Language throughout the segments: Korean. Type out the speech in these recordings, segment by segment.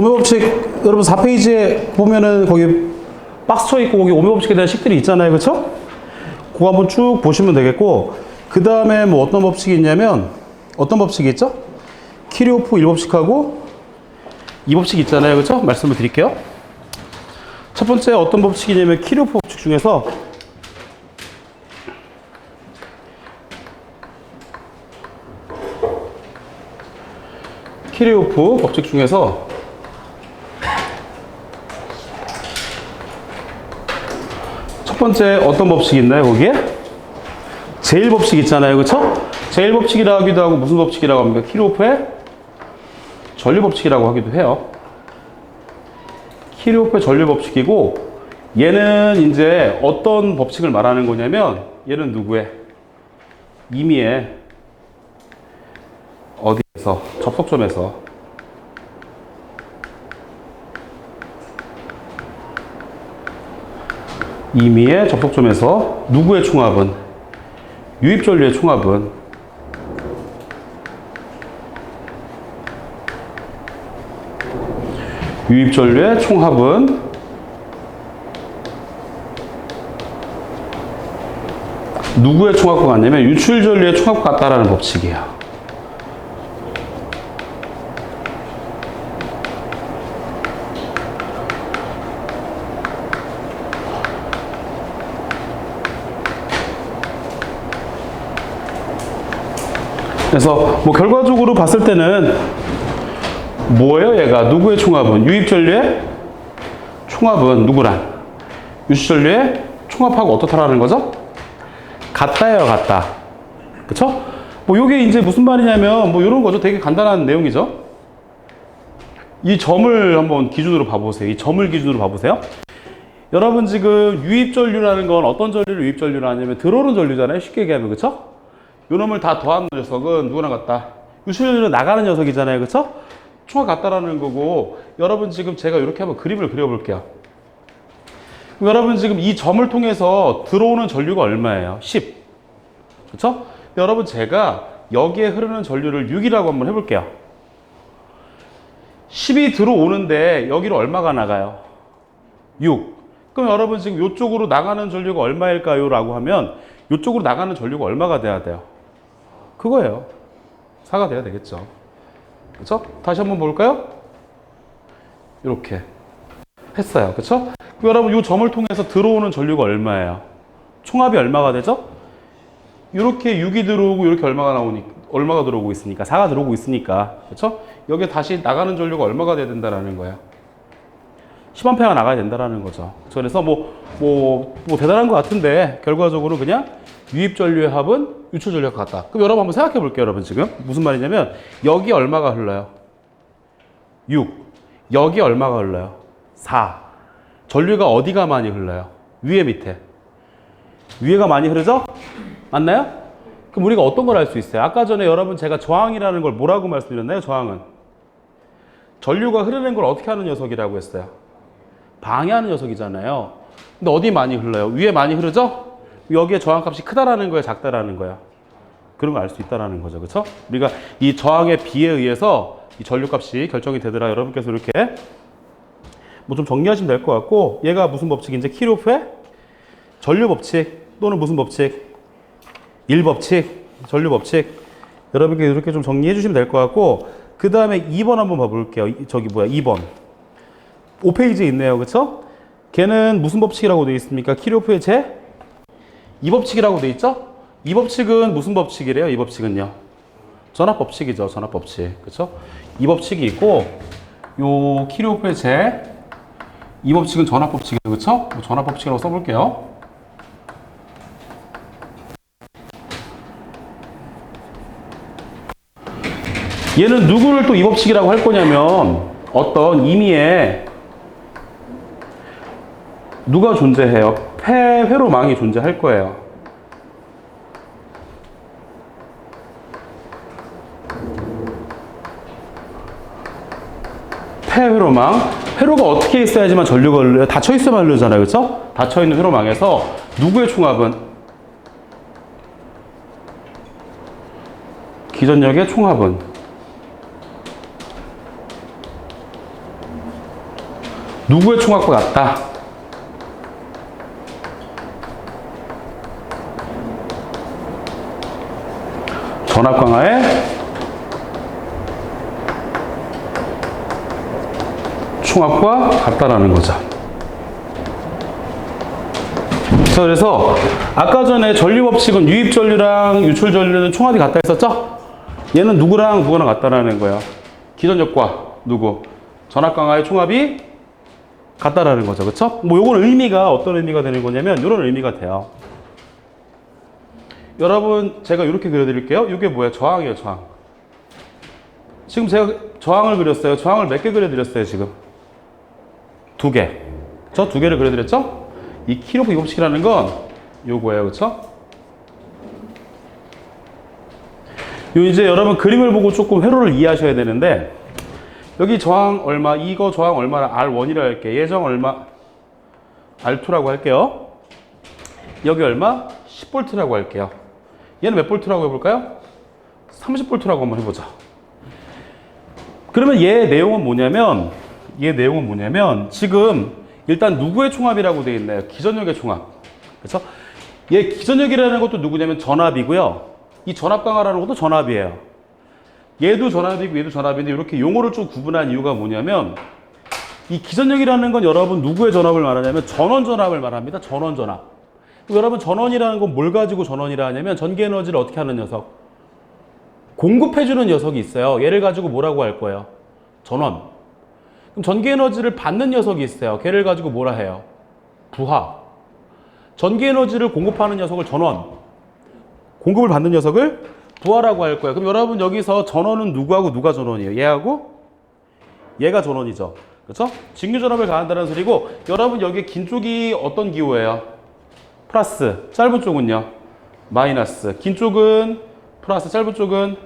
오메법칙 여러분 4페이지에 보면은 거기 박스 쳐 있고 거기 오메법칙에 대한 식들이 있잖아요, 그쵸? 그거 한번 쭉 보시면 되겠고, 그 다음에 뭐 어떤 법칙이 있냐면 어떤 법칙이 있죠? 키리오프 1법칙하고 2법칙 있잖아요, 그쵸? 말씀을 드릴게요. 첫 번째 어떤 법칙이냐면 키리오프 법칙 중에서 첫 번째 어떤 법칙이 있나요, 거기에? 제1법칙 있잖아요, 그쵸? 제1법칙이라고 하기도 하고 무슨 법칙이라고 합니까? 키리오프의 전류법칙이라고 하기도 해요. 키리오프의 전류법칙이고, 얘는 이제 어떤 법칙을 말하는 거냐면, 얘는 누구의? 임의의 어디에서? 접속점에서 임의의 접속점에서 누구의 총합은? 유입전류의 총합은 누구의 총합과 같냐면 유출전류의 총합과 같다라는 법칙이에요. 그래서 뭐 결과적으로 봤을 때는 뭐예요, 얘가? 누구의 총합은? 유입전류의 총합은 누구랑? 유출전류의 총합하고 어떻다라는 거죠? 같다예요, 같다. 그쵸? 뭐 요게 이제 무슨 말이냐면 뭐 요런 거죠. 되게 간단한 내용이죠. 이 점을 한번 기준으로 봐보세요. 이 점을 기준으로 봐보세요. 여러분 지금 유입전류라는 건 어떤 전류를 유입전류라 하냐면 들어오는 전류잖아요. 쉽게 얘기하면, 그쵸? 요 놈을 다 더한 녀석은 누구랑 같다? 유출전류는 나가는 녀석이잖아요, 그쵸? 총합 같다라는 거고, 여러분 지금 제가 이렇게 한번 그림을 그려볼게요. 여러분 지금 이 점을 통해서 들어오는 전류가 얼마예요? 10. 그쵸? 여러분 제가 여기에 흐르는 전류를 6이라고 한번 해볼게요. 10이 들어오는데 여기로 얼마가 나가요? 6. 그럼 여러분 지금 이쪽으로 나가는 전류가 얼마일까요? 라고 하면 이쪽으로 나가는 전류가 얼마가 돼야 돼요? 그거예요. 4가 돼야 되겠죠. 그쵸? 다시 한번 볼까요? 이렇게 했어요. 그쵸? 여러분 이 점을 통해서 들어오는 전류가 얼마예요? 총합이 얼마가 되죠? 이렇게 6이 들어오고 이렇게 얼마가 들어오고 있으니까 4가 들어오고 있으니까, 그렇죠? 여기에 다시 나가는 전류가 얼마가 돼야 된다라는 거예요. 10A가 나가야 된다라는 거죠. 그래서 뭐 대단한 것 같은데 결과적으로 그냥 유입 전류의 합은 유출 전류와 같다. 그럼 여러분 한번 생각해 볼게요. 여러분 지금 무슨 말이냐면 여기 얼마가 흘러요? 6. 여기 얼마가 흘러요? 4. 전류가 어디가 많이 흘러요? 위에 밑에? 위에가 많이 흐르죠? 맞나요? 그럼 우리가 어떤 걸 알 수 있어요? 아까 전에 여러분 제가 저항이라는 걸 뭐라고 말씀드렸나요? 저항은 전류가 흐르는 걸 어떻게 하는 녀석이라고 했어요? 방해하는 녀석이잖아요. 근데 어디 많이 흘러요? 위에 많이 흐르죠? 여기에 저항값이 크다라는 거예요? 작다라는 거예요? 그런 걸 알 수 있다라는 거죠. 그렇죠? 우리가 이 저항의 비에 의해서 이 전류값이 결정이 되더라. 여러분께서 이렇게 뭐 좀 정리하시면 될 것 같고, 얘가 무슨 법칙인지 키르호프의 전류법칙 또는 무슨 법칙? 1법칙, 전류법칙. 여러분께 이렇게 좀 정리해 주시면 될 것 같고, 그 다음에 2번 한번 봐볼게요. 2번. 5페이지에 있네요. 그쵸? 걔는 무슨 법칙이라고 되어 있습니까? 키르호프의 제 2법칙이라고 되어 있죠? 이 법칙은 무슨 법칙이래요? 이 법칙은요? 전압법칙이죠. 전압법칙. 그쵸? 이 법칙이 있고, 요 키르호프의 제 2법칙은 전압법칙이죠. 그쵸? 전압법칙이라고 써볼게요. 얘는 누구를 또 이 법칙이라고 할 거냐면 어떤 임의의 누가 존재해요? 폐회로망이 존재할 거예요. 폐회로망. 회로가 어떻게 있어야지만 전류가 흘러요? 닫혀 있어야만 흘러잖아요. 그렇죠? 닫혀 있는 회로망에서 누구의 총합은? 기전력의 총합은 누구의 총합과 같다? 전압 강화의 총합과 같다라는 거죠. 자, 그래서 아까 전에 전류 법칙은 유입 전류랑 유출 전류는 총합이 같다 했었죠? 얘는 누구랑 누구랑 같다라는 거예요. 기전력과 누구? 전압 강화의 총합이 같다라는 거죠. 그쵸? 뭐 요건 의미가 어떤 의미가 되는 거냐면 이런 의미가 돼요. 여러분 제가 이렇게 그려드릴게요. 이게 뭐예요? 저항이에요. 저항. 지금 제가 저항을 그렸어요. 저항을 몇 개 그려드렸어요. 지금 2개. 저 2개를 그려드렸죠? 이 키로프 이법칙이라는 건 요거예요. 그쵸? 요 이제 여러분 그림을 보고 조금 회로를 이해하셔야 되는데 여기 저항 얼마, 이거 저항 얼마나 R1이라 할게. 예정 얼마? R2라고 할게요. 여기 얼마? 10V라고 할게요. 얘는 몇 볼트라고 해볼까요? 30V라고 한번 해보자. 그러면 얘 내용은 뭐냐면 지금 일단 누구의 총합이라고 되어 있나요? 기전력의 총합. 그렇죠? 얘 기전력이라는 것도 누구냐면 전압이고요. 이 전압 강화라는 것도 전압이에요. 얘도 전압이고 얘도 전압인데 이렇게 용어를 좀 구분한 이유가 뭐냐면 이 기전력이라는 건 여러분 누구의 전압을 말하냐면 전원 전압을 말합니다. 전원 전압. 여러분 전원이라는 건 뭘 가지고 전원이라 하냐면 전기 에너지를 어떻게 하는 녀석? 공급해주는 녀석이 있어요. 얘를 가지고 뭐라고 할 거예요? 전원. 그럼 전기 에너지를 받는 녀석이 있어요. 걔를 가지고 뭐라 해요? 부하. 전기 에너지를 공급하는 녀석을 전원. 공급을 받는 녀석을 부하라고 할 거예요. 그럼 여러분 여기서 전원은 누구하고 누가 전원이에요? 얘하고 얘가 전원이죠. 그렇죠? 직류 전압을 가한다는 소리고 여러분 여기 긴 쪽이 어떤 기호예요? 플러스. 짧은 쪽은요? 마이너스. 긴 쪽은 플러스, 짧은 쪽은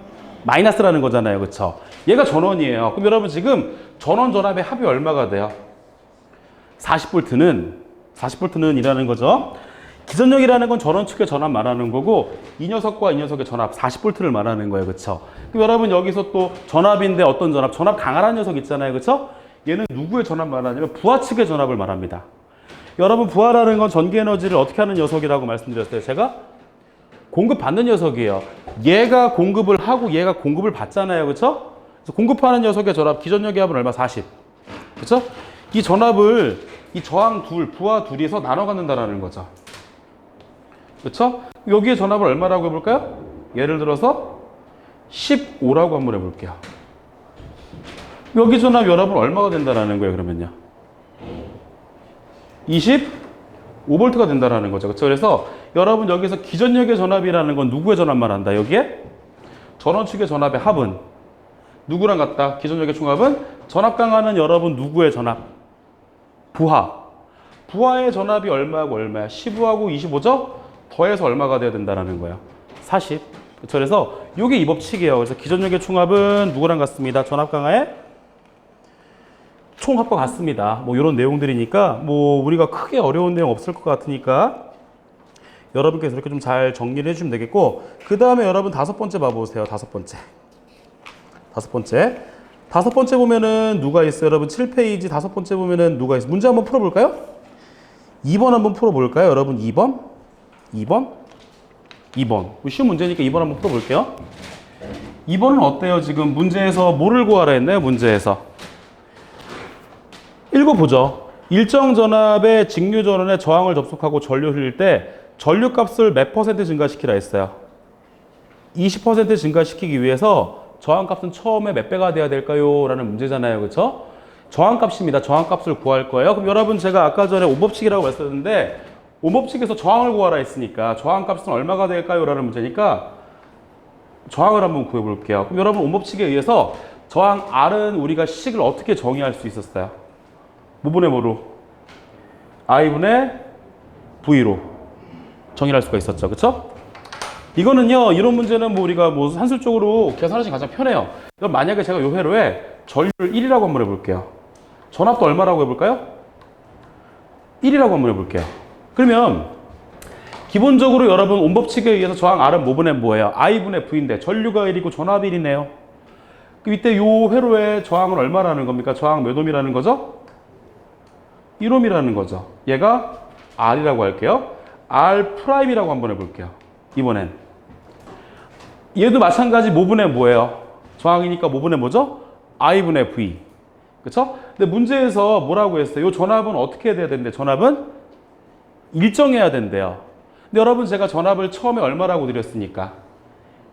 마이너스라는 거잖아요. 그렇죠? 얘가 전원이에요. 그럼 여러분 지금 전원 전압의 합이 얼마가 돼요? 40V는 이라는 거죠. 기전력이라는 건 전원 측의 전압 말하는 거고 이 녀석과 이 녀석의 전압 40V를 말하는 거예요. 그렇죠? 그럼 여러분 여기서 또 전압인데 어떤 전압? 전압 강하라는 녀석 있잖아요. 그렇죠? 얘는 누구의 전압 말하냐면 부하 측의 전압을 말합니다. 여러분 부하라는 건 전기 에너지를 어떻게 하는 녀석이라고 말씀드렸어요. 제가 공급받는 녀석이에요. 얘가 공급을 하고 얘가 공급을 받잖아요. 그렇죠? 그래서 공급하는 녀석의 전압, 기전력의 합은 얼마? 40. 그렇죠? 이 전압을 이 저항 둘, 부하 둘이서 나눠 갖는다라는 거죠. 그렇죠? 여기에 전압을 얼마라고 해볼까요? 예를 들어서 15라고 한번 해볼게요. 여기 전압 여러분 얼마가 된다라는 거예요, 그러면요? 25V가 된다라는 거죠. 그렇죠? 그래서 여러분 여기서 기전력의 전압이라는 건 누구의 전압만 한다? 여기에 전원 측의 전압의 합은 누구랑 같다? 기전력의 총합은 전압 강화는 여러분 누구의 전압? 부하. 부하의 전압이 얼마하고 얼마야? 15하고 25죠? 더해서 얼마가 돼야 된다라는 거예요? 40. 그렇죠? 그래서 이게 이 법칙이에요. 그래서 기전력의 총합은 누구랑 같습니다? 전압 강화의 총합과 같습니다. 뭐 이런 내용들이니까 뭐 우리가 크게 어려운 내용 없을 것 같으니까 여러분께서 이렇게 좀 잘 정리를 해주시면 되겠고 그 다음에 여러분 5번째 봐보세요. 5번째. 5번째 보면은 누가 있어요? 여러분 7페이지 5번째 보면은 누가 있어요? 문제 한번 풀어볼까요? 2번 한번 풀어볼까요? 여러분 2번? 쉬운 문제니까 2번 한번 풀어볼게요. 2번은 어때요? 지금 문제에서 뭐를 구하라 했나요? 문제에서 읽어보죠. 일정 전압의 직류 전원에 저항을 접속하고 전류 흘릴 때 전류 값을 몇 % 증가시키라 했어요? 20% 증가시키기 위해서 저항 값은 처음에 몇 배가 돼야 될까요? 라는 문제잖아요. 그렇죠? 저항 값입니다. 저항 값을 구할 거예요. 그럼 여러분 제가 아까 전에 오법칙이라고 말씀드렸는데 오법칙에서 저항을 구하라 했으니까 저항 값은 얼마가 될까요? 라는 문제니까 저항을 한번 구해볼게요. 그럼 여러분 오법칙에 의해서 저항 R은 우리가 식을 어떻게 정의할 수 있었어요? 뭐분의 뭐로? I분의 V로 정의할 수가 있었죠. 그쵸? 이거는요, 이런 문제는 뭐 우리가 뭐 산술적으로 계산하시기 가장 편해요. 그럼 만약에 제가 요 회로에 전류를 1이라고 한번 해볼게요. 전압도 얼마라고 해볼까요? 1이라고 한번 해볼게요. 그러면 기본적으로 여러분 온법칙에 의해서 저항 R은 뭐분의 뭐예요? I분의 V인데 전류가 1이고 전압이 1이네요. 그럼 이때 요 회로의 저항은 얼마라는 겁니까? 저항 몇 옴이라는 거죠? 1옴이라는 거죠. 얘가 R이라고 할게요. R 프라임이라고 한번 해볼게요. 이번엔. 얘도 마찬가지 모분의 뭐예요? 저항이니까 모분의 뭐죠? I분의 V. 그쵸? 근데 문제에서 뭐라고 했어요? 이 전압은 어떻게 돼야 되는데? 전압은 일정해야 된대요. 근데 여러분 제가 전압을 처음에 얼마라고 드렸으니까?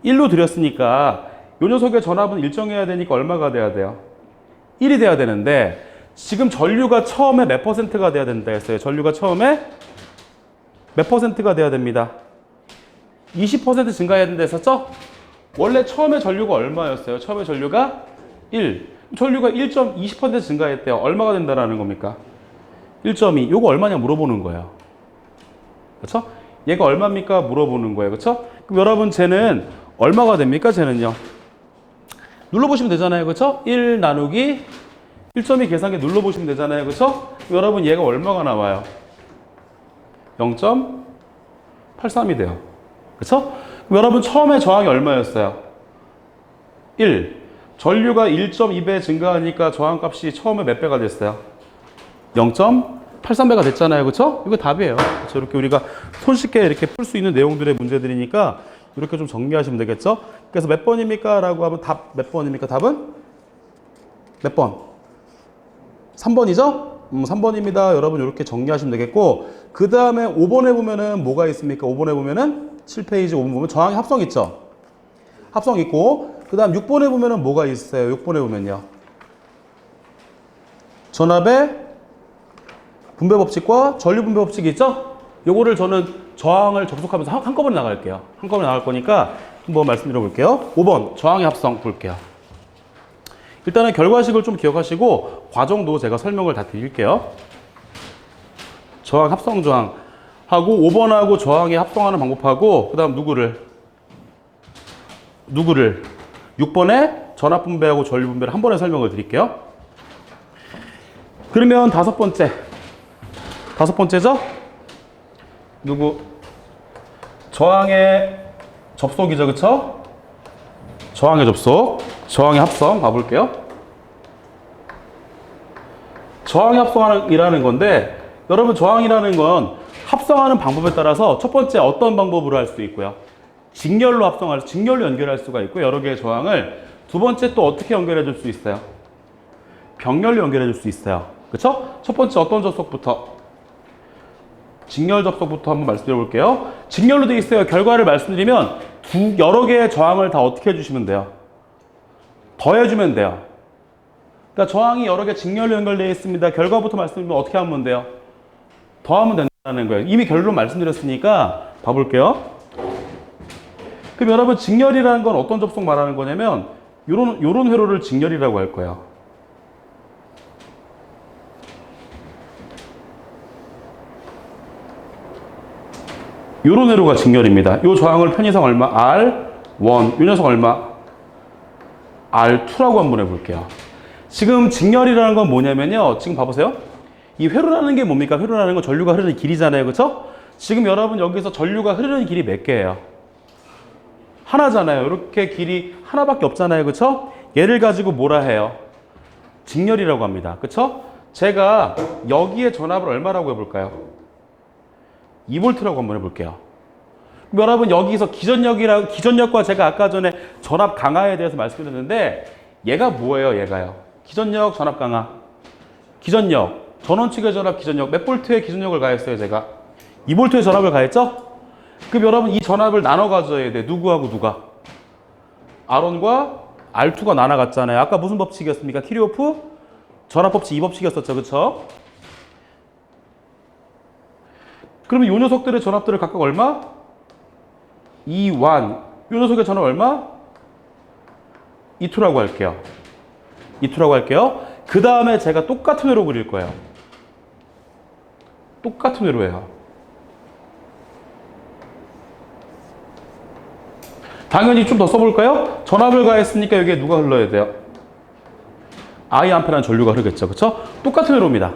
1로 드렸으니까 이 녀석의 전압은 일정해야 되니까 얼마가 돼야 돼요? 1이 돼야 되는데 지금 전류가 처음에 몇 퍼센트가 돼야 된다 했어요? 전류가 처음에 몇 퍼센트가 돼야 됩니다? 20% 증가해야 된다 했었죠? 원래 처음에 전류가 얼마였어요? 처음에 전류가 1. 전류가 1.20% 증가했대요. 얼마가 된다라는 겁니까? 1.2. 요거 얼마냐 물어보는 거예요. 그렇죠? 얘가 얼마입니까? 물어보는 거예요. 그렇죠? 그럼 여러분 쟤는 얼마가 됩니까? 쟤는요. 눌러보시면 되잖아요. 그렇죠? 1 나누기 1.2 계산기 눌러보시면 되잖아요. 그렇죠? 여러분 얘가 얼마가 나와요? 0.83이 돼요. 그렇죠? 그럼 여러분 처음에 저항이 얼마였어요? 1. 전류가 1.2배 증가하니까 저항값이 처음에 몇 배가 됐어요? 0.83배가 됐잖아요. 그렇죠? 이거 답이에요. 그렇죠? 이렇게 우리가 손쉽게 이렇게 풀 수 있는 내용들의 문제들이니까 이렇게 좀 정리하시면 되겠죠? 그래서 몇 번입니까? 라고 하면 답 몇 번입니까? 답은? 몇 번? 3번이죠? 3번입니다. 여러분 이렇게 정리하시면 되겠고 그 다음에 5번에 보면은 뭐가 있습니까? 5번에 보면은 7페이지 5번 보면 저항의 합성 있죠? 합성 있고 그 다음 6번에 보면은 뭐가 있어요? 6번에 보면요. 전압의 분배 법칙과 전류 분배 법칙이 있죠? 요거를 저는 저항을 접속하면서 한꺼번에 나갈게요. 한꺼번에 나갈 거니까 한번 말씀드려 볼게요. 5번 저항의 합성 볼게요. 일단은 결과식을 좀 기억하시고 과정도 제가 설명을 다 드릴게요. 저항 합성 저항 하고 5번하고 저항에 합성하는 방법하고 그 다음 누구를 6번에 전압 분배하고 전류 분배를 한 번에 설명을 드릴게요. 그러면 다섯 번째죠? 누구? 저항의 접속이죠, 그쵸? 저항의 접속, 저항의 합성 가볼게요. 저항의 합성이라는 건데 여러분 저항이라는 건 합성하는 방법에 따라서 첫 번째 어떤 방법으로 할 수 있고요. 직렬로 직렬로 연결할 수가 있고 여러 개의 저항을 두 번째 또 어떻게 연결해 줄 수 있어요? 병렬로 연결해 줄 수 있어요. 그쵸? 첫 번째 어떤 접속부터? 직렬 접속부터 한번 말씀드려 볼게요. 직렬로 되어 있어요. 결과를 말씀드리면 여러 개의 저항을 다 어떻게 해주시면 돼요? 더해주면 돼요. 그러니까 저항이 여러 개 직렬로 연결되어 있습니다. 결과부터 말씀드리면 어떻게 하면 돼요? 더하면 된다는 거예요. 이미 결론 말씀드렸으니까 봐볼게요. 그럼 여러분 직렬이라는 건 어떤 접속 말하는 거냐면 요런 회로를 직렬이라고 할 거예요. 요런 회로가 직렬입니다. 요 저항을 편의상 얼마? R1. 요 녀석 얼마? R2라고 한번 해볼게요. 지금 직렬이라는 건 뭐냐면요. 지금 봐보세요. 이 회로라는 게 뭡니까? 회로라는 건 전류가 흐르는 길이잖아요. 그쵸? 지금 여러분 여기서 전류가 흐르는 길이 몇 개예요? 하나잖아요. 이렇게 길이 하나밖에 없잖아요. 그쵸? 얘를 가지고 뭐라 해요? 직렬이라고 합니다. 그쵸? 제가 여기에 전압을 얼마라고 해볼까요? 2V라고 한번 해볼게요. 그럼 여러분 여기서 기전력과 제가 아까 전에 전압 강화에 대해서 말씀드렸는데 얘가 뭐예요? 얘가요. 기전력, 전압 강화. 기전력, 전원축의 전압 기전력. 몇 볼트의 기전력을 가했어요? 제가 2V의 전압을 가했죠? 그럼 여러분 이 전압을 나눠 가져야 돼. 누구하고 누가? R1과 R2가 나눠갔잖아요. 아까 무슨 법칙이었습니까? 키르호프 전압 법칙 2법칙이었었죠. 그쵸? 그러면 이 녀석들의 전압들을 각각 얼마? 2완. 이 녀석의 전압 얼마? 2투라고 할게요. 2투라고 할게요. 그 다음에 제가 똑같은 회로 그릴 거예요. 똑같은 회로예요. 당연히 좀 더 써볼까요? 전압을 가했으니까 여기에 누가 흘러야 돼요? I 암페라는 전류가 흐르겠죠. 그쵸? 똑같은 회로입니다.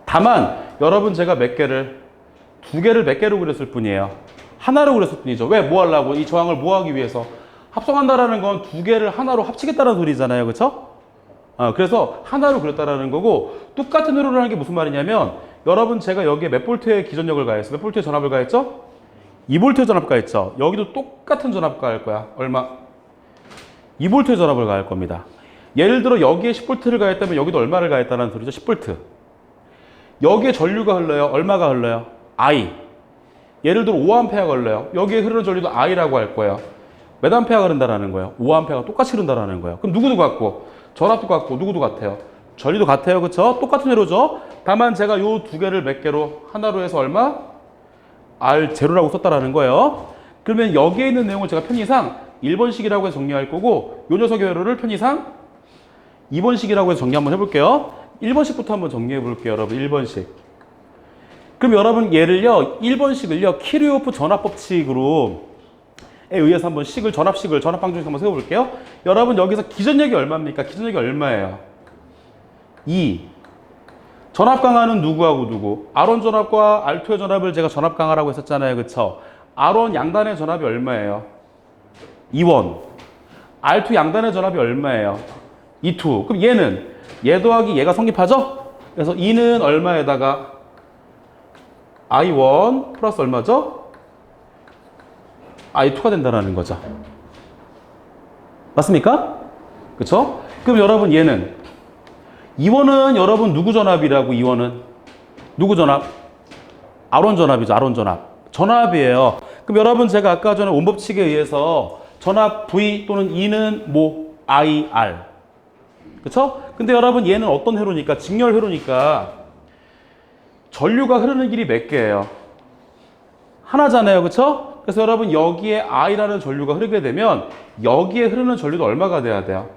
다만 여러분 제가 두 개를 몇 개로 그렸을 뿐이에요. 하나로 그렸을 뿐이죠. 왜? 뭐 하려고? 이 저항을 뭐 하기 위해서? 합성한다라는 건 두 개를 하나로 합치겠다는 소리잖아요. 그쵸? 그래서 하나로 그렸다라는 거고, 똑같은 회로라는 게 무슨 말이냐면, 여러분 제가 여기에 몇 볼트의 기전력을 가했어? 몇 볼트의 전압을 가했죠? 2볼트의 전압 가했죠? 여기도 똑같은 전압 가할 거야. 얼마? 2볼트의 전압을 가할 겁니다. 예를 들어 여기에 10볼트를 가했다면 여기도 얼마를 가했다는 소리죠? 10볼트. 여기에 전류가 흘러요. 얼마가 흘러요? I. 예를 들어 5A가 흘러요. 여기에 흐르는 전류도 I라고 할 거예요. 몇 암페어가 흐른다라는 거예요? 5A가 똑같이 흐른다라는 거예요. 그럼 누구도 같고, 전압도 같고, 누구도 같아요? 전류도 같아요. 그쵸? 똑같은 회로죠? 다만 제가 요 두 개를 몇 개로 하나로 해서 얼마? R0라고 썼다라는 거예요. 그러면 여기에 있는 내용을 제가 편의상 1번식이라고 해서 정리할 거고, 요 녀석의 회로를 편의상 2번식이라고 해서 정리 한번 해볼게요. 1번식부터 한번 정리해 볼게요. 여러분 1번식. 그럼 여러분 얘를요 1번식을요 키르호프 전압법칙으로 의해서 한번 전압식을 전압방정식 한번 세워볼게요. 여러분 여기서 기전력이 얼마입니까? 기전력이 얼마예요? 2. 전압 강하는 누구하고 누구? R1 전압과 R2의 전압을 제가 전압 강하라고 했었잖아요. 그쵸? R1 양단의 전압이 얼마예요? 2원. R2 양단의 전압이 얼마예요? 2. 그럼 얘 더하기 얘가 성립하죠? 그래서 2는 얼마에다가 I1 플러스 얼마죠? I2가 된다는 거죠. 맞습니까? 그쵸? 그럼 여러분 얘는 2원은 여러분 누구 전압이라고 2원은? 누구 전압? R1 전압이죠. R1 전압. 전압이에요. 그럼 여러분 제가 아까 전에 온법칙에 의해서 전압 V 또는 E는 뭐 IR. 그쵸? 근데 여러분 얘는 어떤 회로니까? 직렬 회로니까 전류가 흐르는 길이 몇 개예요? 하나잖아요. 그쵸? 그래서 여러분 여기에 I라는 전류가 흐르게 되면 여기에 흐르는 전류도 얼마가 돼야 돼요?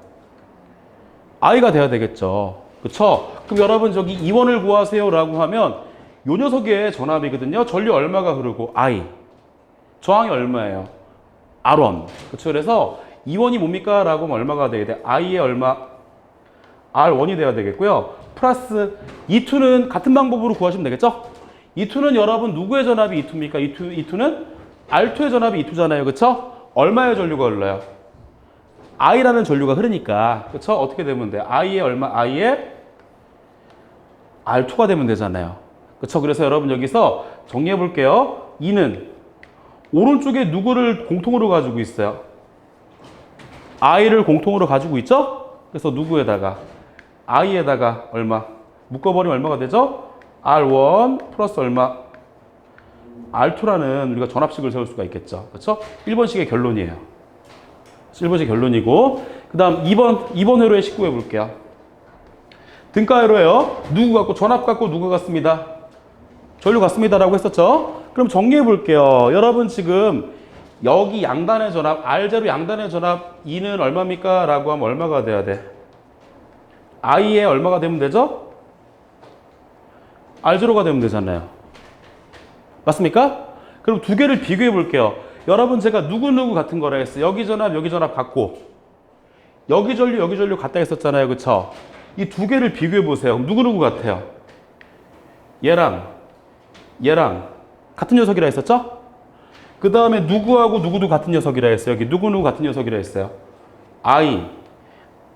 I가 돼야 되겠죠. 그쵸? 그럼 여러분 저기 2원을 구하세요 라고 하면 요 녀석의 전압이거든요. 전류 얼마가 흐르고 I. 저항이 얼마예요? R1. 그쵸? 그래서 2원이 뭡니까? 라고 하면 얼마가 돼야 돼? I의 얼마? R1이 돼야 되겠고요. 플러스 E2는 같은 방법으로 구하시면 되겠죠? E2는 여러분 누구의 전압이 E2입니까? E2는 R2의 전압이 E2잖아요. 그쵸? 얼마의 전류가 흘러요? I라는 전류가 흐르니까. 그쵸? 어떻게 되면 돼? I의 얼마? I의 R2가 되면 되잖아요. 그쵸? 그래서 여러분 여기서 정리해 볼게요. E는 오른쪽에 누구를 공통으로 가지고 있어요? I를 공통으로 가지고 있죠? 그래서 누구에다가? I에다가 얼마? 묶어버리면 얼마가 되죠? R1 플러스 얼마? R2라는 우리가 전압식을 세울 수가 있겠죠. 그렇죠? 1번식의 결론이에요. 1번식 결론이고, 그 다음 2번 회로에 식구해 볼게요. 등가 회로예요. 누구 같고 전압 같고 누구 같습니다. 전류 같습니다라고 했었죠. 그럼 정리해 볼게요. 여러분 지금 여기 양단의 전압, R0 양단의 전압 2는 얼마입니까? 라고 하면 얼마가 돼야 돼? I에 얼마가 되면 되죠? R0가 되면 되잖아요. 맞습니까? 그럼 두 개를 비교해 볼게요. 여러분 제가 누구누구 같은 거라 했어요. 여기 전압 같고 여기 전류 같다 했었잖아요. 그쵸? 이 두 개를 비교해 보세요. 누구누구 같아요? 얘랑 같은 녀석이라 했었죠? 그 다음에 누구하고 누구도 같은 녀석이라 했어요. 여기 누구누구 같은 녀석이라 했어요.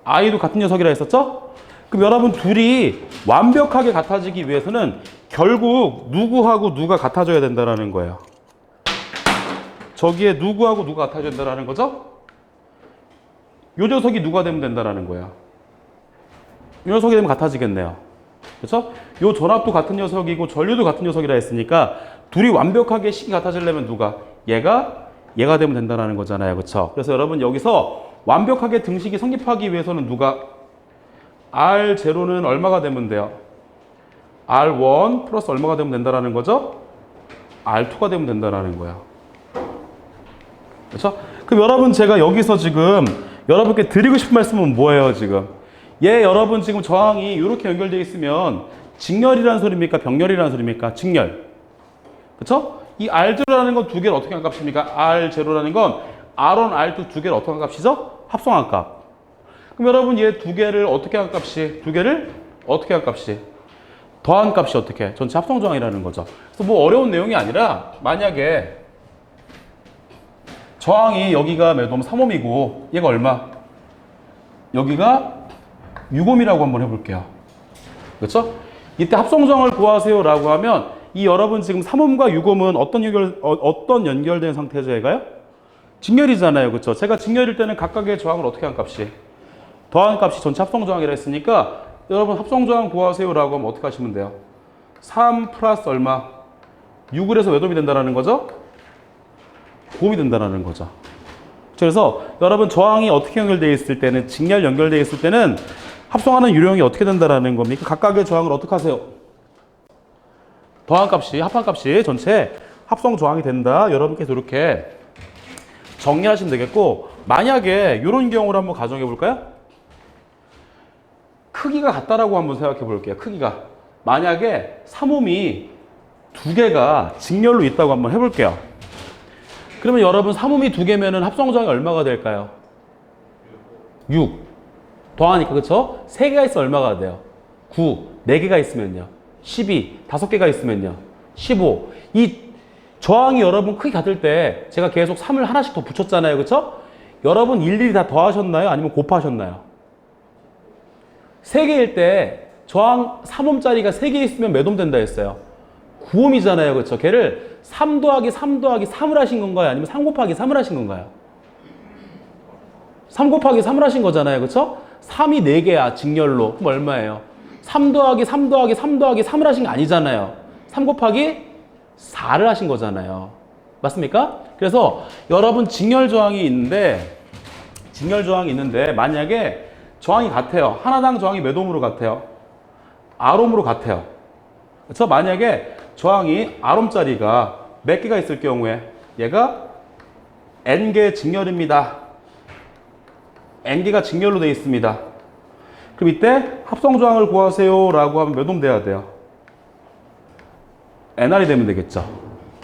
I도 같은 녀석이라 했었죠? 그럼 여러분 둘이 완벽하게 같아지기 위해서는 결국 누구하고 누가 같아져야 된다는 거예요. 저기에 누구하고 누가 같아져야 된다는 거죠? 요 녀석이 누가 되면 된다는 거예요. 요 녀석이 되면 같아지겠네요. 그렇죠? 요 전압도 같은 녀석이고 전류도 같은 녀석이라 했으니까 둘이 완벽하게 식이 같아지려면 누가? 얘가 되면 된다는 거잖아요. 그렇죠? 그래서 여러분 여기서 완벽하게 등식이 성립하기 위해서는 누가? R0는 얼마가 되면 돼요? R1 플러스 얼마가 되면 된다는 거죠? R2가 되면 된다는 거예요. 그렇죠? 그럼 여러분 제가 여기서 지금 여러분께 드리고 싶은 말씀은 뭐예요 지금? 여러분 지금 저항이 이렇게 연결되어 있으면 직렬이라는 소리입니까? 병렬이라는 소리입니까? 직렬. 그렇죠? 이 R0라는 건 두 개를 어떻게 한 값입니까? R0라는 건 R1, R2 두 개를 어떻게 한 값이죠? 합성한 값. 그럼 여러분 얘 두 개를 어떻게 한 값이? 두 개를 어떻게 한 값이? 더한 값이 어떻게? 전체 합성 저항이라는 거죠. 그래서 뭐 어려운 내용이 아니라 만약에 저항이 여기가 너무 3옴이고 얘가 얼마? 여기가 유곰이라고 한번 해볼게요. 그렇죠? 이때 합성조항을 구하세요라고 하면 이 여러분 지금 삼음과 유곰은 어떤 연결된 상태죠, 얘가요? 직렬이잖아요, 그렇죠? 제가 직렬일 때는 각각의 조항을 어떻게 한 값이? 더한 값이 전체 합성조항이라 했으니까 여러분 합성조항 구하세요라고 하면 어떻게 하시면 돼요? 3 플러스 얼마? 6을 해서 몇 옴이 된다는 거죠? 9옴이 된다는 거죠. 그래서 여러분 저항이 어떻게 연결되어 있을 때는 직렬 연결되어 있을 때는 합성하는 유령이 어떻게 된다는 겁니까? 각각의 저항을 어떻게 하세요? 더한 값이 합한 값이 전체 합성 저항이 된다. 여러분께서 이렇게 정리하시면 되겠고, 만약에 이런 경우를 한번 가정해 볼까요? 크기가 같다라고 한번 생각해 볼게요. 크기가 만약에 삼음이 두 개가 직렬로 있다고 한번 해볼게요. 그러면 여러분 삼음이 두 개면은 합성 저항이 얼마가 될까요? 6 더하니까 그쵸? 3개가 있으면 얼마가 돼요? 9 4개가 있으면요 12 5개가 있으면요 15 이 저항이 여러분 크기 같을 때 제가 계속 3을 하나씩 더 붙였잖아요, 그쵸? 여러분 일일이 다 더하셨나요? 아니면 곱하셨나요? 3개일 때 저항 3옴짜리가 3개 있으면 몇 옴 된다 했어요? 9옴이잖아요, 그쵸? 걔를 3 더하기 3 더하기 3을 하신 건가요? 아니면 3 곱하기 3을 하신 건가요? 3 곱하기 3을 하신 거잖아요, 그쵸? 3이 4개야, 직렬로. 그럼 얼마예요? 3 더하기 3 더하기 3 더하기 3을 하신 게 아니잖아요. 3 곱하기 4를 하신 거잖아요. 맞습니까? 그래서 여러분 직렬 저항이 있는데 만약에 저항이 같아요. 하나당 저항이 몇 옴으로 같아요? R옴으로 같아요. 그래서 만약에 저항이 R옴짜리가 몇 개가 있을 경우에 얘가 N개의 직렬입니다. N개가 직렬로 되어 있습니다. 그럼 이때 합성저항을 구하세요 라고 하면 몇 옴 돼야 돼요? NR이 되면 되겠죠.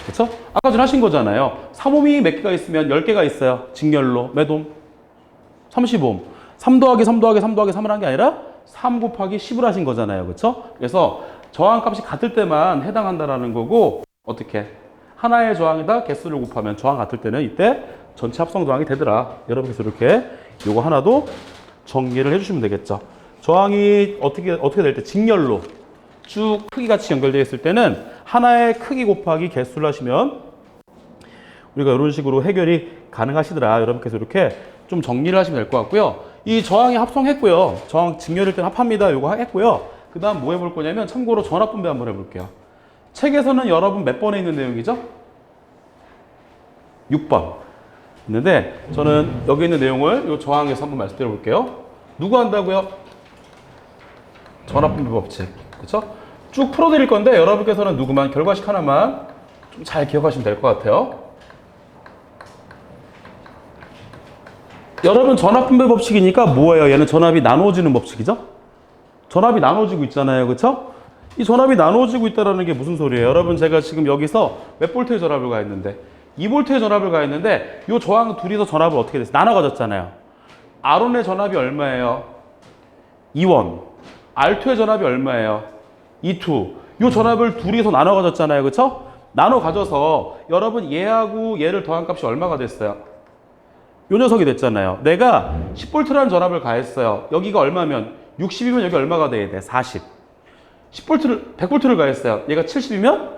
그렇죠? 아까 전에 하신 거잖아요. 3옴이 몇 개가 있으면 10개가 있어요. 직렬로. 몇 옴? 30옴. 3 더하기 3 더하기 3 더하기 3을 한 게 아니라 3 곱하기 10을 하신 거잖아요. 그렇죠? 그래서 저항값이 같을 때만 해당한다라는 거고, 어떻게? 하나의 저항에다 개수를 곱하면 저항 같을 때는 이때 전체 합성 저항이 되더라. 여러분께서 이렇게 요거 하나도 정리를 해주시면 되겠죠. 저항이 어떻게 될 때 직렬로 쭉 크기같이 연결되어 있을 때는 하나의 크기 곱하기 개수를 하시면 우리가 이런 식으로 해결이 가능하시더라. 여러분께서 이렇게 좀 정리를 하시면 될 것 같고요. 이 저항이 합성했고요. 저항 직렬일 때는 합합니다. 요거 했고요. 그 다음 뭐 해볼 거냐면 참고로 전압분배 한번 해볼게요. 책에서는 여러분 몇 번에 있는 내용이죠? 6번 있는데 저는 여기 있는 내용을 이 저항에서 한번 말씀드려 볼게요. 누구 한다고요? 전압분배 법칙. 그렇죠? 쭉 풀어드릴 건데 여러분께서는 누구만 결과식 하나만 좀 잘 기억하시면 될 것 같아요. 여러분 전압분배 법칙이니까 뭐예요? 얘는 전압이 나눠지는 법칙이죠? 전압이 나눠지고 있잖아요. 그렇죠? 이 전압이 나눠지고 있다는 게 무슨 소리예요? 여러분 제가 지금 여기서 몇 볼트의 전압을 가했는데 2볼트의 전압을 가했는데 이 저항 둘이서 전압을 어떻게 됐어요? 나눠 가졌잖아요. R1의 전압이 얼마예요? 2원. R2의 전압이 얼마예요? 2, 이 전압을 둘이서 나눠 가졌잖아요. 그렇죠? 나눠 가져서 여러분 얘하고 얘를 더한 값이 얼마가 됐어요? 요 녀석이 됐잖아요. 내가 10볼트라는 전압을 가했어요. 여기가 얼마면 60이면 여기 얼마가 돼야 돼? 40. 100볼트를 가했어요. 얘가 70이면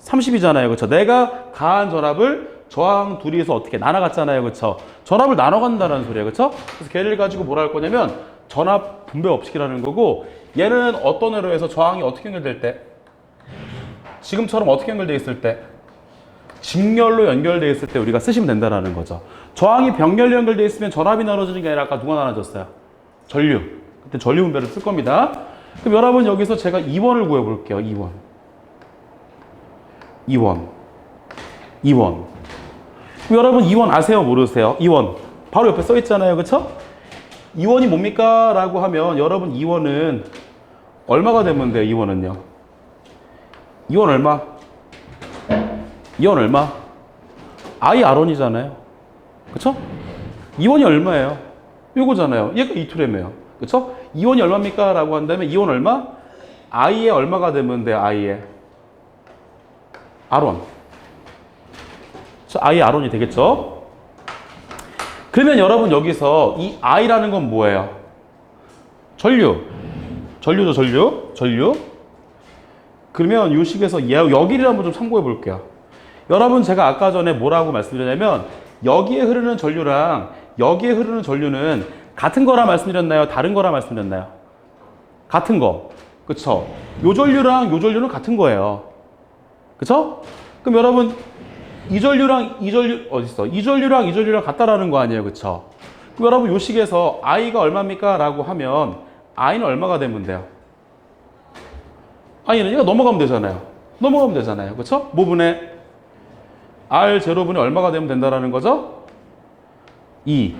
30이잖아요. 그렇죠? 내가 가한 전압을 저항 둘이서 어떻게 나눠갔잖아요. 그렇죠? 전압을 나눠간다는 소리예요. 그렇죠? 그래서 걔를 가지고 뭐라 할 거냐면 전압 분배 법칙이라는 거고, 얘는 어떤 애로 해서 저항이 어떻게 연결될 때? 지금처럼 어떻게 연결되어 있을 때? 직렬로 연결되어 있을 때 우리가 쓰시면 된다는 거죠. 저항이 병렬로 연결되어 있으면 전압이 나눠지는 게 아니라 아까 누가 나눠졌어요? 전류. 그때 전류 분배를 쓸 겁니다. 그럼 여러분 여기서 제가 2원을 구해볼게요. 2원. 그럼 여러분 2원 아세요? 모르세요? 2원. 바로 옆에 써 있잖아요. 그쵸? 2원이 뭡니까? 라고 하면 여러분 2원은 얼마가 되면 돼요? 2원은요. 2원 얼마? 2원 얼마? I R1이잖아요. 그쵸? 2원이 얼마예요? 요거잖아요. 얘가 2투래며요. 그쵸? 2원이 얼마입니까? 라고 한다면 2원 얼마? I에 얼마가 되면 돼요? I에 R1. I에 R1이 되겠죠? 그러면 여러분 여기서 이 I라는 건 뭐예요? 전류죠, 전류. 그러면 이 식에서 여기를 한번 좀 참고해 볼게요. 여러분, 제가 아까 전에 뭐라고 말씀드렸냐면, 여기에 흐르는 전류랑 여기에 흐르는 전류는 같은 거라 말씀드렸나요? 다른 거라 말씀드렸나요? 같은 거. 그쵸? 요 전류랑 요 전류는 같은 거예요. 그쵸? 그럼 여러분, 이 전류랑 이 전류, 어딨어? 이 전류랑 이 전류랑 같다라는 거 아니에요? 그쵸? 그럼 여러분, 요 식에서 I가 얼마입니까? 라고 하면, I는 얼마가 되면 돼요? I는 얘가 넘어가면 되잖아요. 넘어가면 되잖아요. 그쵸? 뭐분의 R0분의 얼마가 되면 된다라는 거죠? 2.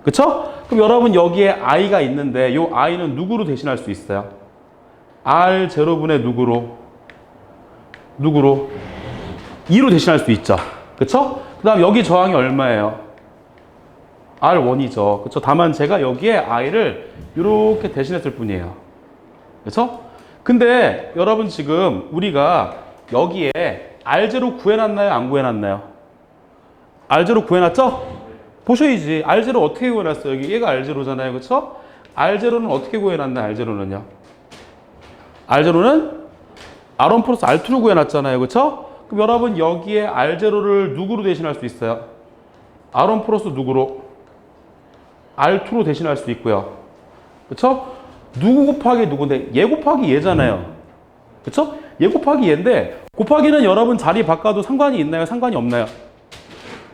그쵸? 그럼 여러분, 여기에 I가 있는데, 요 I는 누구로 대신할 수 있어요? R0분의 누구로? 2로 대신할 수 있죠. 그쵸? 그 다음 여기 저항이 얼마예요? R1이죠. 그쵸? 다만 제가 여기에 I를 이렇게 대신했을 뿐이에요. 그쵸? 근데 여러분, 지금 우리가 여기에 R0 구해놨나요? 안 구해놨나요? R0 구해놨죠? 보셔야지. R0 어떻게 구해놨어요? 여기 얘가 R0잖아요. 그쵸? R0는 어떻게 구해놨나요? R0는요? R0는 R1 플러스 R2로 구해놨잖아요. 그쵸? 그럼 여러분, 여기에 R0를 누구로 대신할 수 있어요? R1 플러스 누구로? R2로 대신할 수 있고요. 그쵸? 누구 곱하기 누구인데, 얘 곱하기 얘잖아요. 그쵸? 얘 곱하기 얘인데, 곱하기는 여러분 자리 바꿔도 상관이 있나요? 상관이 없나요?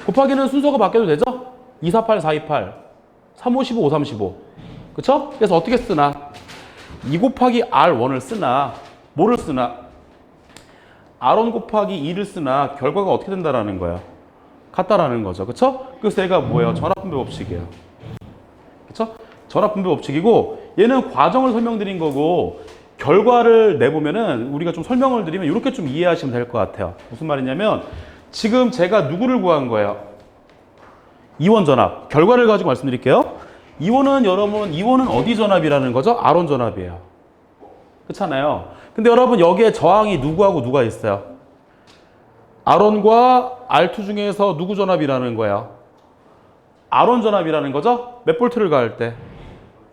곱하기는 순서가 바뀌어도 되죠? 2, 4, 8, 4, 2, 8, 3, 5, 15, 5, 3, 15. 그쵸? 그래서 어떻게 쓰나? 2 곱하기 R1을 쓰나, 뭐를 쓰나? R1 곱하기 2를 쓰나, 결과가 어떻게 된다라는 거예요? 같다라는 거죠. 그쵸? 그래서 얘가 뭐예요? 전압분배 법칙이에요. 그쵸? 전압분배 법칙이고, 얘는 과정을 설명드린 거고, 결과를 내보면은 우리가 좀 설명을 드리면 이렇게 좀 이해하시면 될 것 같아요. 무슨 말이냐면, 지금 제가 누구를 구한 거예요? 이원 전압. 결과를 가지고 말씀드릴게요. 이원은 여러분, 이원은 어디 전압이라는 거죠? R1 전압이에요. 그렇잖아요. 근데 여러분, 여기에 저항이 누구하고 누가 있어요? R1과 R2 중에서 누구 전압이라는 거예요? R1 전압이라는 거죠? 몇 볼트를 가할 때?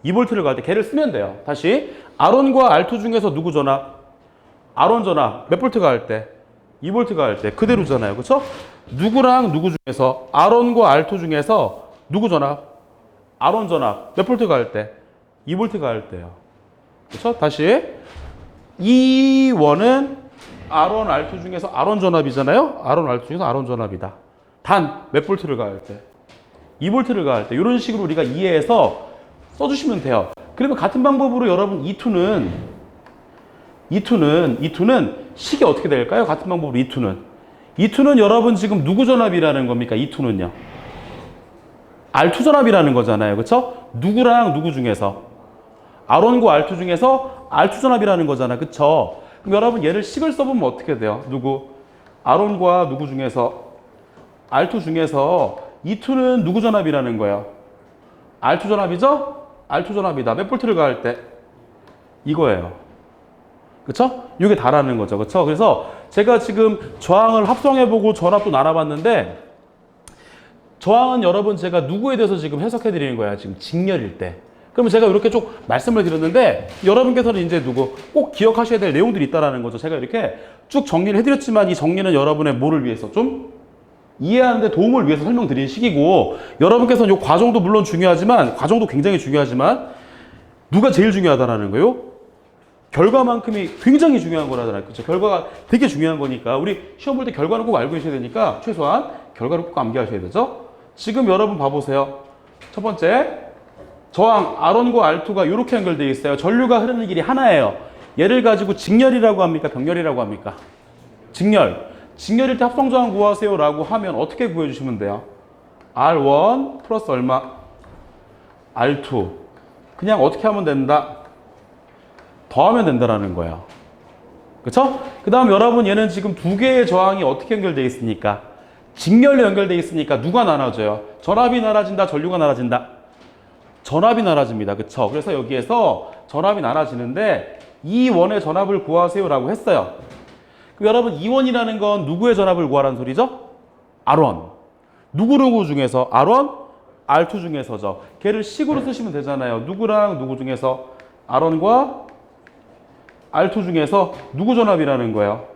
2볼트를 가할 때 걔를 쓰면 돼요. 다시 R1과 R2 중에서 누구 전압? R1 전압 몇 볼트 가할 때? 2볼트 가할 때. 그대로잖아요. 그렇죠? 누구랑 누구 중에서 R1과 R2 중에서 누구 전압? R1 전압 몇 볼트 가할 때? 2볼트 가할 때요. 그렇죠? 다시 이 원은 R1, R2 중에서 R1 전압이잖아요. R1, R2 중에서 R1 전압이다. 단 몇 볼트를 가할 때? 2볼트를 가할 때. 이런 식으로 우리가 이해해서 써주시면 돼요. 그러면 같은 방법으로 여러분 E2는 식이 어떻게 될까요? 같은 방법으로 E2는 여러분 지금 누구 전압이라는 겁니까? E2는요. R2 전압이라는 거잖아요. 그렇죠? 누구랑 누구 중에서? R1과 R2 중에서 R2 전압이라는 거잖아요. 그렇죠? 그럼 여러분 얘를 식을 써보면 어떻게 돼요? 누구? R1과 누구 중에서? R2 중에서 E2는 누구 전압이라는 거예요? R2 전압이죠? R2 전압이다. 몇 볼트를 가할 때? 이거예요. 그쵸? 이게 다라는 거죠. 그쵸? 그래서 제가 지금 저항을 합성해보고 전압도 나눠봤는데, 저항은 여러분 제가 누구에 대해서 지금 해석해드리는 거야. 지금 직렬일 때. 그러면 제가 이렇게 쭉 말씀을 드렸는데, 여러분께서는 이제 누구 꼭 기억하셔야 될 내용들이 있다라는 거죠. 제가 이렇게 쭉 정리를 해드렸지만, 이 정리는 여러분의 뭐를 위해서 좀 이해하는 데 도움을 위해서 설명드린 식이고, 여러분께서는 이 과정도 물론 중요하지만, 과정도 굉장히 중요하지만, 누가 제일 중요하다라는 거예요? 결과만큼이 굉장히 중요한 거라잖아요. 그렇죠? 결과가 되게 중요한 거니까, 우리 시험 볼 때 결과는 꼭 알고 계셔야 되니까, 최소한 결과를 꼭 암기하셔야 되죠? 지금 여러분 봐보세요. 첫 번째, 저항 R1과 R2가 이렇게 연결되어 있어요. 전류가 흐르는 길이 하나예요. 얘를 가지고 직렬이라고 합니까? 병렬이라고 합니까? 직렬. 직렬일 때 합성저항 구하세요 라고 하면 어떻게 구해주시면 돼요? R1 플러스 얼마? R2. 그냥 어떻게 하면 된다? 더하면 된다라는 거예요. 그쵸? 그 다음 여러분, 얘는 지금 두 개의 저항이 어떻게 연결되어 있습니까? 직렬로 연결되어 있으니까 누가 나눠져요? 전압이 나눠진다, 전류가 나눠진다? 전압이 나눠집니다. 그쵸? 그래서 여기에서 전압이 나눠지는데, 이 원의 전압을 구하세요 라고 했어요. 그럼 여러분, 2원이라는 건 누구의 전압을 구하라는 소리죠? R1. 누구 중에서? R1, R2 중에서죠. 걔를 식으로 쓰시면 되잖아요. 누구랑 누구 중에서 R1과 R2 중에서 누구 전압이라는 거예요?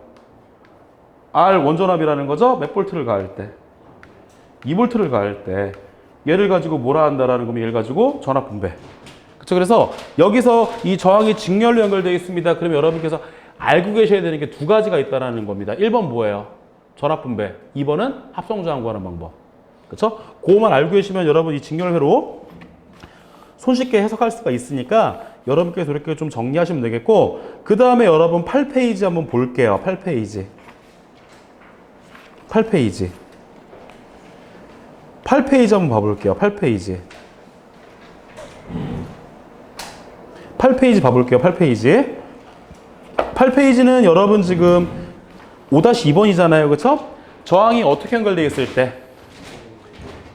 R1 전압이라는 거죠. 몇 볼트를 가할 때? 2볼트를 가할 때 얘를 가지고 뭐라 한다라는 거면 얘를 가지고 전압 분배. 그렇죠? 그래서 여기서 이 저항이 직렬로 연결되어 있습니다. 그러면 여러분께서 알고 계셔야 되는 게 두 가지가 있다는 겁니다. 1번 뭐예요? 전압 분배. 2번은 합성 저항 구하는 방법. 그렇죠? 그거만 알고 계시면 여러분 이 직렬회로 손쉽게 해석할 수가 있으니까 여러분께서 이렇게 좀 정리하시면 되겠고, 그 다음에 여러분 8페이지 한번 볼게요. 8페이지. 8페이지. 8페이지 한번 봐볼게요. 8페이지. 8페이지 봐볼게요. 8페이지. 8페이지는 여러분 지금 5-2번이잖아요. 그쵸? 저항이 어떻게 연결되어 있을 때?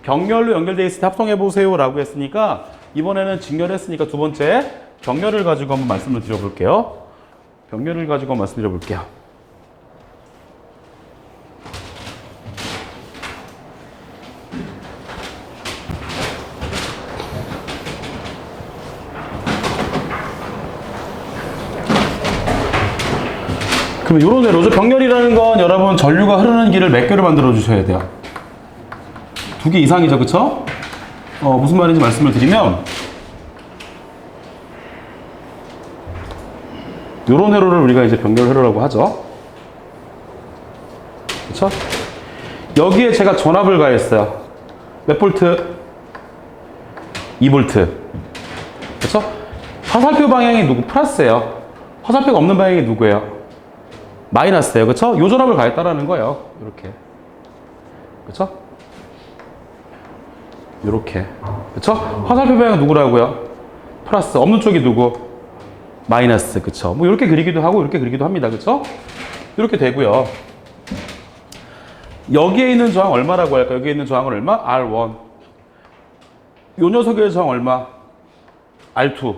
병렬로 연결되어 있을 때 합성해보세요 라고 했으니까 이번에는 직렬했으니까 두 번째 병렬을 가지고 한번 말씀을 드려볼게요. 병렬을 가지고 한번 말씀드려볼게요. 그럼 요런 대로죠. 병렬이라는 건 여러분 전류가 흐르는 길을 몇 개로 만들어 주셔야 돼요? 2개 이상이죠. 그쵸? 무슨 말인지 말씀을 드리면 요런 회로를 우리가 이제 병렬 회로라고 하죠. 그쵸? 여기에 제가 전압을 가했어요. 몇 볼트? 2볼트. 그쵸? 화살표 방향이 누구? 플러스예요. 화살표가 없는 방향이 누구예요? 마이너스예요. 그쵸? 요 전압을 가했다라는 거예요. 이렇게. 그쵸? 요렇게. 그쵸? 화살표 방향은 누구라고요? 플러스. 없는 쪽이 누구? 마이너스. 그쵸? 뭐 이렇게 그리기도 하고 이렇게 그리기도 합니다. 그쵸? 이렇게 되고요. 여기에 있는 저항 얼마라고 할까요? 여기에 있는 저항은 얼마? R1. 요 녀석의 저항 얼마? R2.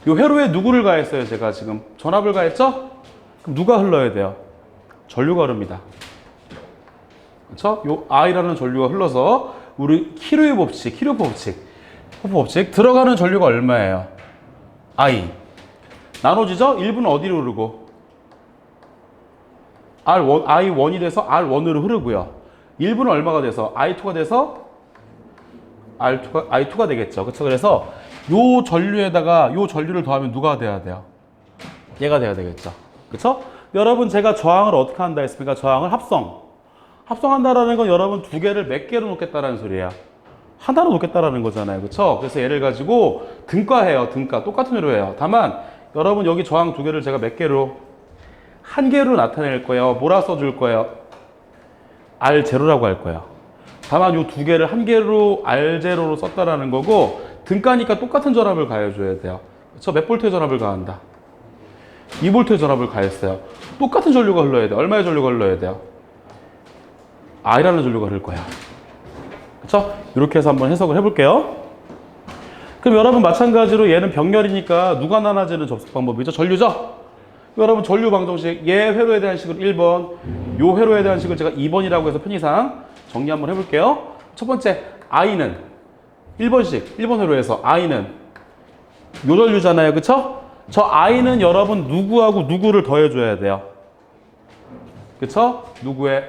요 회로에 누구를 가했어요? 제가 지금 전압을 가했죠? 그럼 누가 흘러야 돼요? 전류가 흐릅니다. 그쵸? 요 I라는 전류가 흘러서 우리 키루의 법칙, 호프 법칙 들어가는 전류가 얼마예요? I. 나눠지죠? 1분은 어디로 흐르고? R1, I1이 돼서 R1으로 흐르고요. 1분은 얼마가 돼서? I2가 돼서 I2가 되겠죠. 그쵸? 그래서 요 전류에다가 요 전류를 더하면 누가 돼야 돼요? 얘가 돼야 되겠죠. 그쵸? 여러분 제가 저항을 어떻게 한다 했습니까? 저항을 합성한다라는 건 여러분 두 개를 몇 개로 놓겠다라는 소리예요. 하나로 놓겠다라는 거잖아요. 그쵸? 그래서 얘를 가지고 등가해요. 등가. 똑같은 회로예요. 다만 여러분 여기 저항 두 개를 제가 몇 개로? 한 개로 나타낼 거예요. 뭐라 써줄 거예요? R0라고 할 거예요. 다만 이 두 개를 한 개로 R0로 썼다라는 거고, 등가니까 똑같은 전압을 가해줘야 돼요. 그쵸? 몇 볼트의 전압을 가한다? 2볼트의 전압을 가했어요. 똑같은 전류가 흘러야 돼요. 얼마의 전류가 흘러야 돼요? I라는 전류가 흐를 거예요. 그쵸? 이렇게 해서 한번 해석을 해볼게요. 그럼 여러분 마찬가지로 얘는 병렬이니까 누가 나눠지는 접속 방법이죠? 전류죠? 여러분 전류 방정식, 얘 회로에 대한 식으로 1번, 요 회로에 대한 식을 제가 2번이라고 해서 편의상 정리 한번 해볼게요. 첫 번째, I는 1번식, 1번 회로에서 I는 요 전류잖아요. 그쵸? 저 I는 여러분 누구하고 누구를 더해줘야 돼요? 그쵸? 누구의?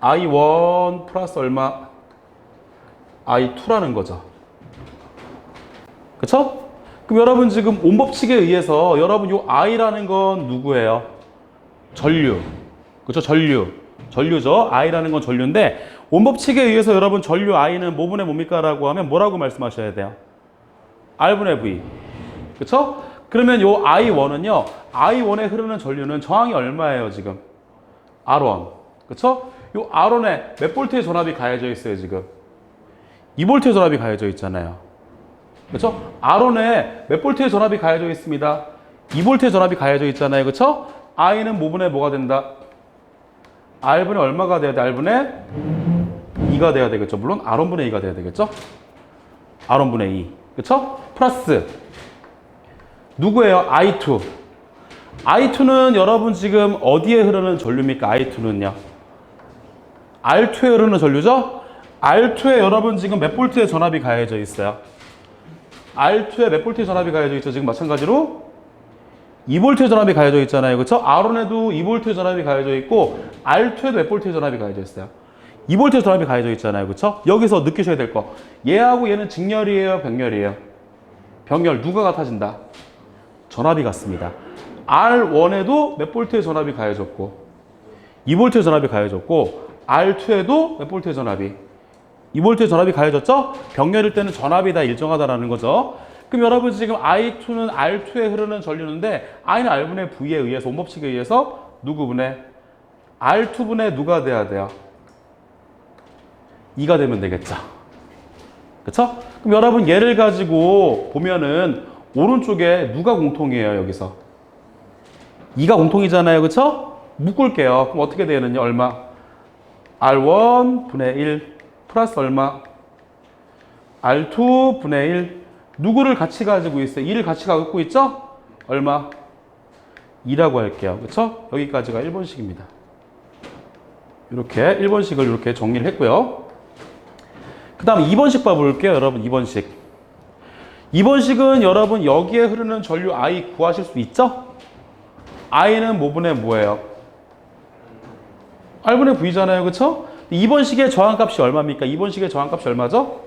I1 플러스 얼마? I2라는 거죠. 그쵸? 그럼 여러분 지금 온법칙에 의해서 여러분 요 I라는 건 누구예요? 전류. 그쵸? 전류죠. I라는 건 전류인데 온법칙에 의해서 여러분 전류 I는 뭐분의 뭡니까? 라고 하면 뭐라고 말씀하셔야 돼요? R분의 V. 그쵸? 그러면 요 I1은요. I1에 흐르는 전류는 저항이 얼마예요 지금? R1. 그쵸? 요 R1에 몇 볼트의 전압이 가해져 있어요 지금? 2볼트의 전압이 가해져 있잖아요. 그렇죠? R1에 몇 볼트의 전압이 가해져 있습니다. 2볼트의 전압이 가해져 있잖아요. 그렇죠? I는 뭐분의 뭐가 된다? R분의 얼마가 돼야 돼? R분의 2가 돼야 되겠죠. 물론 R1분의 2가 돼야 되겠죠. R1분의 2. 그렇죠? 플러스 누구예요? I2. I2는 여러분 지금 어디에 흐르는 전류입니까? I2는요. R2에 흐르는 전류죠? R2에 여러분 지금 몇 볼트의 전압이 가해져 있어요? R2에 몇 볼트의 전압이 가해져 있죠? 지금 마찬가지로 2볼트의 전압이 가해져 있잖아요. 그렇죠? R1에도 2볼트의 전압이 가해져 있고 R2에도 몇 볼트의 전압이 가해져 있어요? 2볼트의 전압이 가해져 있잖아요. 그렇죠? 여기서 느끼셔야 될 거. 얘하고 얘는 직렬이에요, 병렬이에요? 병렬. 누가 같아진다? 전압이 같습니다. R1에도 몇 볼트의 전압이 가해졌고 2볼트의 전압이 가해졌고 R2에도 몇 볼트의 전압이 2볼트의 전압이 가해졌죠? 병렬일 때는 전압이 다 일정하다라는 거죠. 그럼 여러분 지금 I2는 R2에 흐르는 전류인데 I는 R분의 V에 의해서 온법칙에 의해서 누구분의 R2분의 누가 돼야 돼요? 2가 되면 되겠죠. 그쵸? 그럼 여러분 얘를 가지고 보면은 오른쪽에 누가 공통이에요 여기서? 2가 공통이잖아요. 그쵸? 묶을게요. 그럼 어떻게 되느냐 얼마? R1 분의 1 플러스 얼마? R2 분의 1 누구를 같이 가지고 있어요? 2를 같이 갖고 있죠? 얼마? 2라고 할게요. 그쵸? 여기까지가 1번식입니다. 이렇게 1번식을 이렇게 정리를 했고요. 그 다음 2번식 봐볼게요. 여러분 2번식. 2번식은 여러분 여기에 흐르는 전류 I 구하실 수 있죠? I는 뭐분의 뭐예요? R분의 V잖아요. 그쵸? 2번식의 저항값이 얼마입니까? 2번식의 저항값이 얼마죠?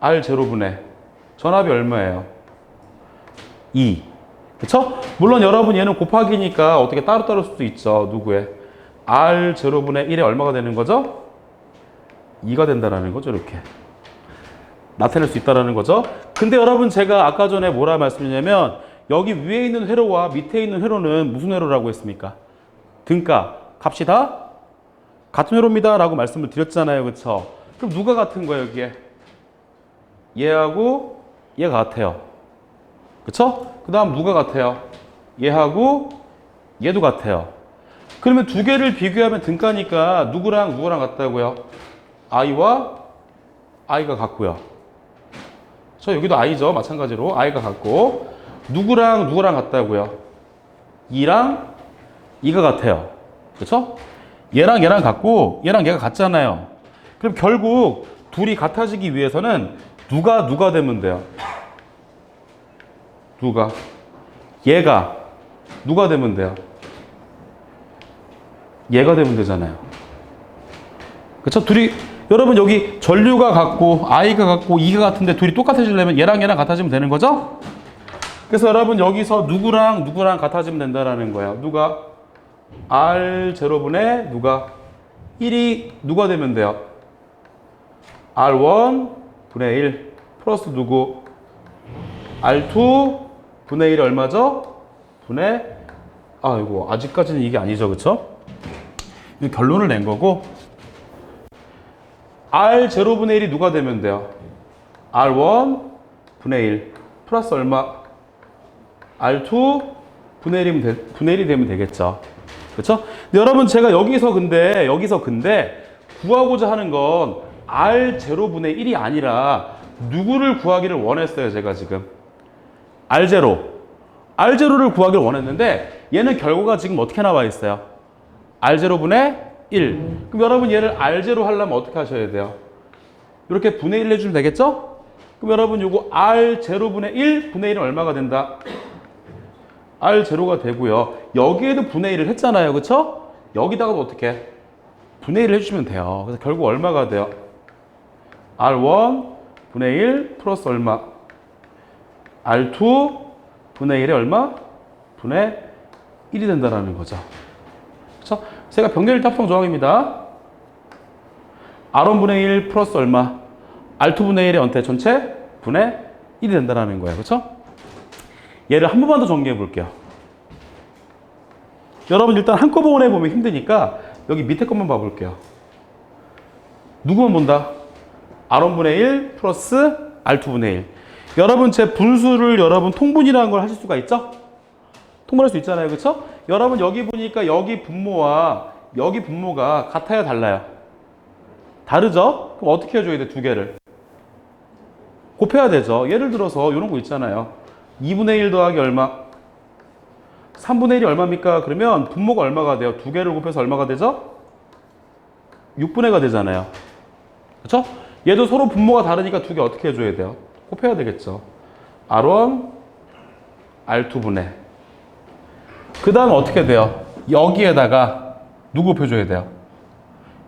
R0분의 전압이 얼마예요? 2. 그쵸? 물론 여러분 얘는 곱하기니까 어떻게 따로따로 수도 있죠. 누구의? R0분의 1에 얼마가 되는 거죠? 2가 된다라는 거죠. 이렇게 나타낼 수 있다라는 거죠. 근데 여러분 제가 아까 전에 뭐라 말씀드렸냐면 여기 위에 있는 회로와 밑에 있는 회로는 무슨 회로라고 했습니까? 등가 값이 다 같은 회로입니다 라고 말씀을 드렸잖아요. 그쵸? 그럼 누가 같은 거예요 여기에? 얘하고 얘가 같아요. 그쵸? 그 다음 누가 같아요? 얘하고 얘도 같아요. 그러면 두 개를 비교하면 등가니까 누구랑 누구랑 같다고요? I와 I가 같고요. 저 여기도 I죠. 마찬가지로 I가 같고 누구랑 누구랑 같다고요? 2랑 2가 같아요. 그렇죠? 얘랑 얘랑 같고 얘랑 얘가 같잖아요. 그럼 결국 둘이 같아지기 위해서는 누가 되면 돼요? 누가? 얘가 누가 되면 돼요? 얘가 되면 되잖아요. 그렇죠? 둘이 여러분 여기 전류가 같고 I가 같고 E가 같은데 둘이 똑같아지려면 얘랑 얘랑 같아지면 되는 거죠? 그래서 여러분 여기서 누구랑 누구랑 같아지면 된다라는 거예요. 누가? R0분의 누가? 1이 누가 되면 돼요? R1 분의 1 플러스 누구? R2 분의 1이 얼마죠? 분의 아이고 아직까지는 이게 아니죠. 그쵸? 결론을 낸 거고 R0분의 1이 누가 되면 돼요? R1 분의 1 플러스 얼마? R2 분의 1이 되면 되겠죠. 그렇죠? 근데 여러분 제가 여기서 근데 구하고자 하는 건 R0분의 1이 아니라 누구를 구하기를 원했어요. 제가 지금 R0를 구하기를 원했는데 얘는 결과가 지금 어떻게 나와 있어요? R0분의 1. 그럼 여러분 얘를 R0 하려면 어떻게 하셔야 돼요? 이렇게 분의 1 해주면 되겠죠? 그럼 여러분 요거 R0분의 1 분의 1은 얼마가 된다? R0가 되고요. 여기에도 분의 1을 했잖아요. 그쵸? 여기다가도 어떻게? 분의 1을 해주시면 돼요. 그래서 결국 얼마가 돼요? R1 분의 1 플러스 얼마? R2 분의 1에 얼마? 분의 1이 된다는 거죠. 그쵸? 제가 병렬 합성 조항입니다. R1 분의 1 플러스 얼마? R2 분의 1의 언태 전체 분의 1이 된다는 거예요. 그쵸? 얘를 한 번만 더 정리해 볼게요. 여러분 일단 한꺼번에 보면 힘드니까 여기 밑에 것만 봐볼게요. 누구만 본다? R1분의 1 플러스 R2분의 1. 여러분 제 분수를 여러분 통분이라는 걸 하실 수가 있죠? 통분할 수 있잖아요. 그쵸? 여러분 여기 보니까 여기 분모와 여기 분모가 같아요? 달라요? 다르죠? 그럼 어떻게 해줘야 돼? 두 개를 곱해야 되죠. 예를 들어서 이런 거 있잖아요. 2분의 1 더하기 얼마? 3분의 1이 얼마입니까? 그러면 분모가 얼마가 돼요? 두 개를 곱해서 얼마가 되죠? 6분의 가 되잖아요. 그쵸? 얘도 서로 분모가 다르니까 두 개 어떻게 해줘야 돼요? 곱해야 되겠죠. R1, R2분의. 그 다음에 어떻게 돼요? 여기에다가 누구 곱해줘야 돼요?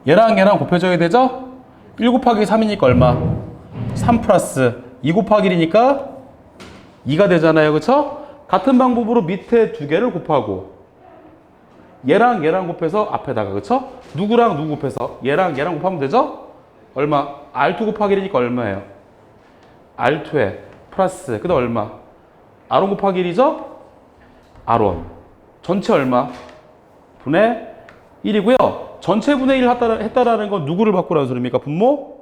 얘랑 얘랑 곱해줘야 되죠? 1 곱하기 3이니까 얼마? 3 플러스 2 곱하기 1이니까 2가 되잖아요. 그쵸? 같은 방법으로 밑에 두 개를 곱하고 얘랑 얘랑 곱해서 앞에다가 그쵸? 누구랑 누구 곱해서 얘랑 얘랑 곱하면 되죠? 얼마? R2 곱하기 1이니까 얼마예요? R2에 플러스 그 다음 얼마? R1 곱하기 1이죠? R1 전체 얼마? 분의 1이고요. 전체 분의 1 했다라는 건 누구를 바꾸라는 소리입니까? 분모?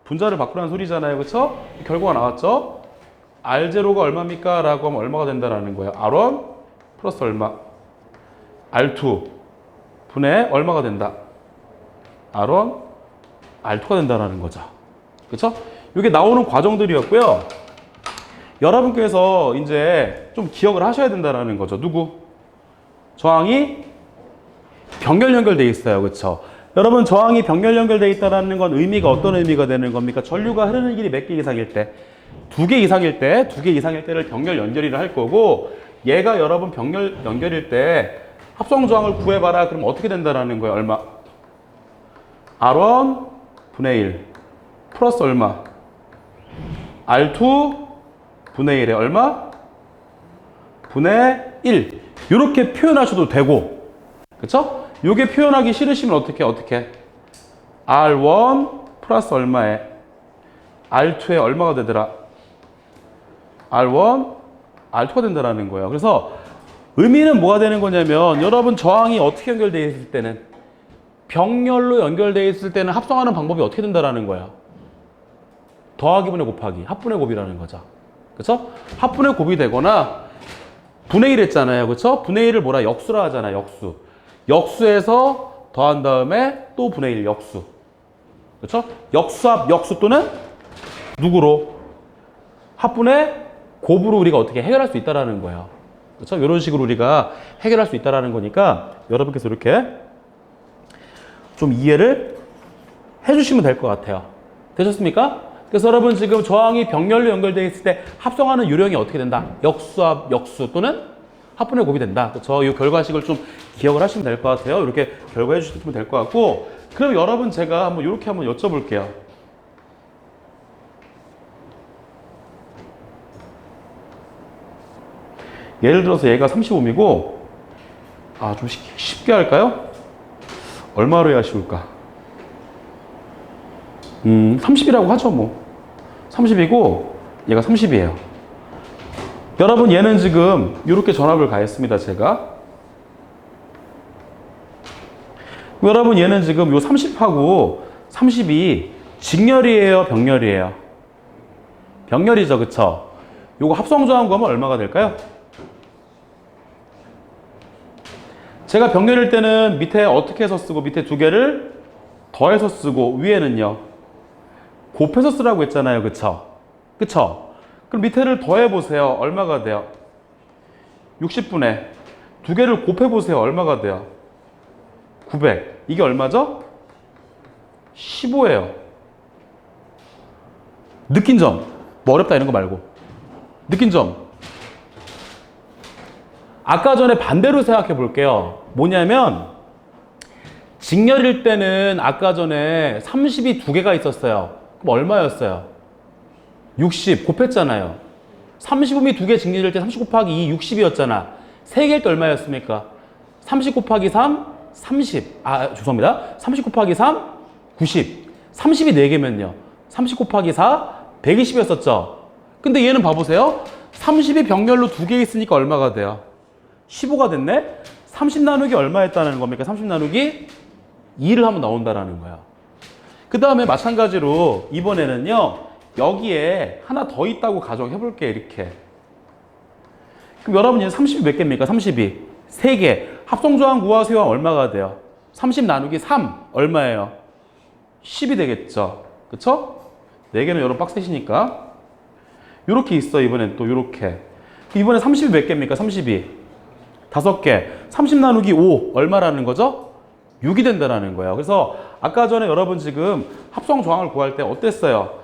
분자를 바꾸라는 소리잖아요. 그쵸? 결과가 나왔죠? R0가 얼마입니까? 라고 하면 얼마가 된다라는 거예요. R1 플러스 얼마? R2 분의 얼마가 된다? R1, R2가 된다라는 거죠. 그쵸? 이게 나오는 과정들이었고요. 여러분께서 이제 좀 기억을 하셔야 된다라는 거죠. 누구? 저항이 병렬 연결되어 있어요. 그쵸? 여러분 저항이 병렬 연결되어 있다는 건 의미가 어떤 의미가 되는 겁니까? 전류가 흐르는 길이 몇 개 이상일 때? 2개 이상일 때, 2개 이상일 때를 병렬 연결이라 할 거고 얘가 여러분 병렬 연결일 때 합성 저항을 구해봐라. 그럼 어떻게 된다라는 거예요? 얼마? R1 분의 1 플러스 얼마? R2 분의 1에 얼마? 분의 1 이렇게 표현하셔도 되고 그쵸? 요게 표현하기 싫으시면 어떻게 R1 플러스 얼마에 R2에 얼마가 되더라? R1 R2가 된다라는 거예요. 그래서 의미는 뭐가 되는 거냐면 여러분 저항이 어떻게 연결되어 있을 때는 병렬로 연결되어 있을 때는 합성하는 방법이 어떻게 된다라는 거예요. 더하기 분의 곱하기 합분의 곱이라는 거죠. 그쵸? 합분의 곱이 되거나 분의 1 했잖아요. 그쵸? 분의 1을 뭐라 역수라 하잖아요. 역수. 역수에서 더한 다음에 또 분의 1 역수. 그쵸? 역수합 역수 또는 누구로? 합분의 곱으로 우리가 어떻게 해결할 수 있다라는 거예요. 그렇죠? 이런 식으로 우리가 해결할 수 있다라는 거니까 여러분께서 이렇게 좀 이해를 해주시면 될 것 같아요. 되셨습니까? 그래서 여러분 지금 저항이 병렬로 연결되어 있을 때 합성하는 요령이 어떻게 된다? 역수합 역수 또는 합분의 곱이 된다. 그렇죠? 이 결과식을 좀 기억을 하시면 될 것 같아요. 이렇게 결과해 주시면 될 것 같고 그럼 여러분 제가 한번 이렇게 한번 여쭤볼게요. 예를 들어서 얘가 35mm고 좀 쉽게 할까요? 얼마로 해야 쉬울까? 30이라고 하죠 뭐. 30이고 얘가 30이에요. 여러분 얘는 지금 이렇게 전압을 가했습니다. 제가 여러분 얘는 지금 요 30하고 30이 직렬이에요? 병렬이에요? 병렬이죠. 그쵸? 요거 합성저항 구하면 얼마가 될까요? 제가 병렬일 때는 밑에 어떻게 해서 쓰고 밑에 두 개를 더해서 쓰고 위에는요 곱해서 쓰라고 했잖아요. 그쵸? 그쵸? 그럼 밑에를 더해보세요. 얼마가 돼요? 60분의 두 개를 곱해보세요. 얼마가 돼요? 900. 이게 얼마죠? 15예요. 느낀 점. 뭐 어렵다 이런 거 말고. 느낀 점. 아까 전에 반대로 생각해 볼게요. 뭐냐면 직렬일 때는 아까 전에 30이 두 개가 있었어요. 그럼 얼마였어요? 60 곱했잖아요. 30음이 두 개 직렬일 때 30 곱하기 2 60이었잖아. 세 개일 때 얼마였습니까? 30 곱하기 3 30. 죄송합니다. 30 곱하기 3 90. 30이 4개면요. 30 곱하기 4 120이었었죠. 근데 얘는 봐보세요. 30이 병렬로 두 개 있으니까 얼마가 돼요? 15가 됐네? 30 나누기 얼마였다는 겁니까? 30 나누기 2를 하면 나온다라는 거야. 그 다음에 마찬가지로 이번에는요, 여기에 하나 더 있다고 가정해 볼게요, 이렇게. 그럼 여러분, 얘는 30이 몇 개입니까? 32. 3개. 합성저항 구하세요. 얼마가 돼요? 30 나누기 3. 얼마예요? 10이 되겠죠. 그쵸? 4개는 여러분 빡세시니까. 요렇게 있어, 이번엔 또 요렇게. 이번에 30이 몇 개입니까? 32. 5개. 30 나누기 5. 얼마라는 거죠? 6이 된다는 거예요. 그래서 아까 전에 여러분 지금 합성 저항을 구할 때 어땠어요?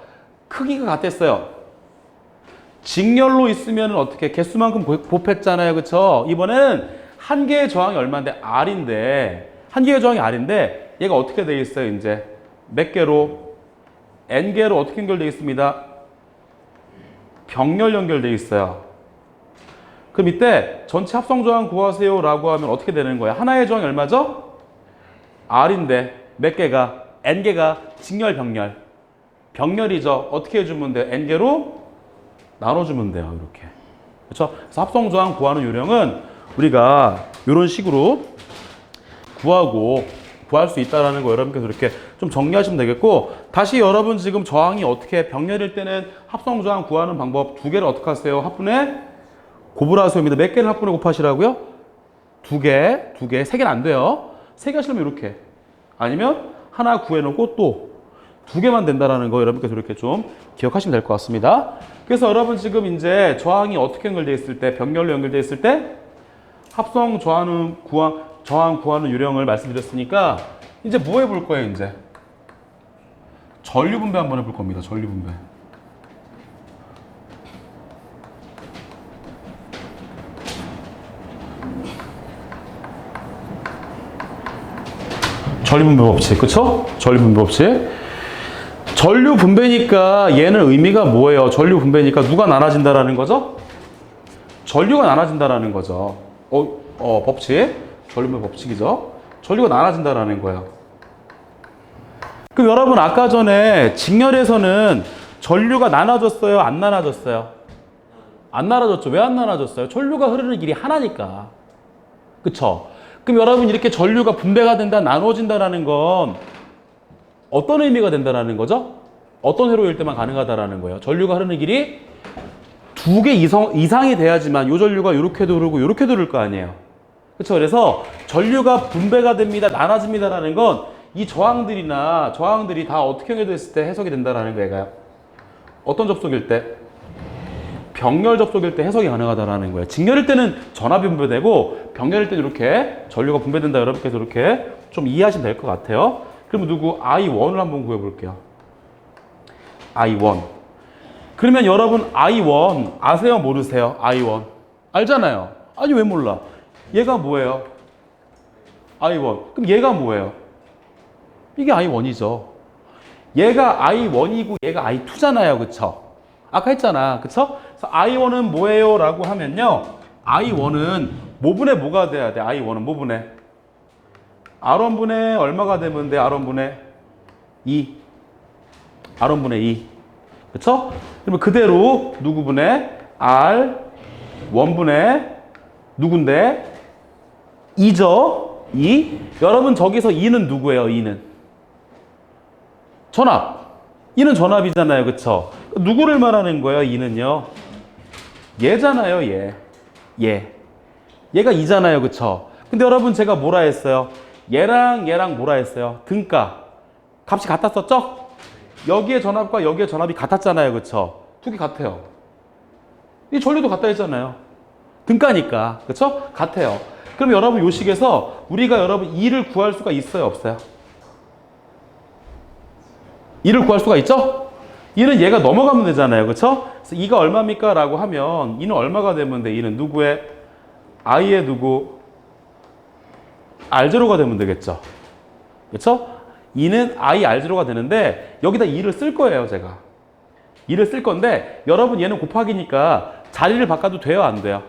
크기가 같았어요. 직렬로 있으면 어떻게 개수만큼 곱했잖아요. 그쵸? 이번에는 한 개의 저항이 얼마인데? R인데, 한 개의 저항이 R인데 얘가 어떻게 되어 있어요? 이제 몇 개로? N개로 어떻게 연결되어 있습니다? 병렬 연결되어 있어요. 그럼 이때 전체 합성 저항 구하세요 라고 하면 어떻게 되는 거야? 하나의 저항이 얼마죠? R인데 몇 개가? N개가 직렬 병렬. 병렬이죠. 어떻게 해주면 돼요? N개로 나눠주면 돼요. 이렇게. 그렇죠? 그래서 합성 저항 구하는 요령은 우리가 이런 식으로 구할 수 있다는 거 여러분께서 이렇게 좀 정리하시면 되겠고, 다시 여러분 지금 저항이 어떻게 병렬일 때는 합성 저항 구하는 방법 두 개를 어떻게 하세요? 합분에 곱을하세요입니다. 몇 개를 합분에 곱하시라고요? 두 개, 세 개는 안 돼요. 세 개 하시려면 이렇게. 아니면 하나 구해놓고 또 두 개만 된다는 거 여러분께서 이렇게 좀 기억하시면 될 것 같습니다. 그래서 여러분 지금 이제 저항이 어떻게 연결되어 있을 때, 병렬로 연결되어 있을 때 합성 저항 구하는 요령을 말씀드렸으니까 이제 뭐 해볼 거예요, 이제? 전류 분배 한번 해볼 겁니다. 전류 분배. 전류 분배 법칙, 그쵸? 전류 분배 법칙. 전류 분배니까 얘는 의미가 뭐예요? 전류 분배니까 누가 나눠진다라는 거죠? 전류가 나눠진다라는 거죠. 법칙. 전류 분배 법칙이죠. 전류가 나눠진다라는 거예요. 그럼 여러분 아까 전에 직렬에서는 전류가 나눠졌어요? 안 나눠졌어요? 안 나눠졌죠. 왜 안 나눠졌어요? 전류가 흐르는 길이 하나니까. 그쵸? 그럼 여러분 이렇게 전류가 분배가 된다, 나눠진다라는 건 어떤 의미가 된다라는 거죠? 어떤 회로일 때만 가능하다라는 거예요. 전류가 흐르는 길이 두 개 이상이 돼야지만 이 전류가 이렇게도 흐르고 이렇게도 흐를 거 아니에요. 그렇죠? 그래서 전류가 분배가 됩니다, 나눠집니다라는 건 이 저항들이 다 어떻게 연결됐을 때 해석이 된다라는 거예요. 어떤 접속일 때? 병렬 접속일 때 해석이 가능하다라는 거예요. 직렬일 때는 전압이 분배되고 병렬일 때는 이렇게 전류가 분배된다. 여러분께서 이렇게 좀 이해하시면 될 것 같아요. 그러면 누구? I1을 한번 구해볼게요. I1. 그러면 여러분 I1 아세요? 모르세요? I1. 알잖아요. 아니 왜 몰라? 얘가 뭐예요? I1. 그럼 얘가 뭐예요? 이게 I1이죠. 얘가 I1이고 얘가 I2잖아요. 그쵸? 아까 했잖아. 그쵸? 그래서 I1은 뭐예요? 라고 하면요. I1은 뭐분의 뭐가 돼야 돼? I1은 뭐분의? R1분의 얼마가 되면 돼? R1분의 2. R1분의 2. 그쵸? 그러면 그대로 누구분의? R1분의 누군데? 2죠? 2. 여러분 저기서 2는 누구예요? 2는? 전압. 2는 전압이잖아요. 그쵸? 누구를 말하는 거예요? 2는요? 얘잖아요. 얘. 얘가 2잖아요. 그쵸? 근데 여러분 제가 뭐라 했어요? 얘랑 뭐라 했어요? 등가. 값이 같았었죠? 여기에 전압과 여기에 전압이 같았잖아요. 그쵸? 두 개 같아요. 이 전류도 같다 했잖아요. 등가니까. 그쵸? 같아요. 그럼 여러분 요 식에서 우리가 여러분 2를 구할 수가 있어요? 없어요? 2를 구할 수가 있죠? 2는 얘가 넘어가면 되잖아요. 그쵸? 그래서 2가 얼마입니까? 라고 하면 2는 얼마가 되면 돼? 2는 누구의? I의 누구? R0가 되면 되겠죠. 그쵸? 2는 I R0가 되는데 여기다 2를 쓸 거예요. 제가 2를 쓸 건데 여러분 얘는 곱하기니까 자리를 바꿔도 돼요? 안 돼요?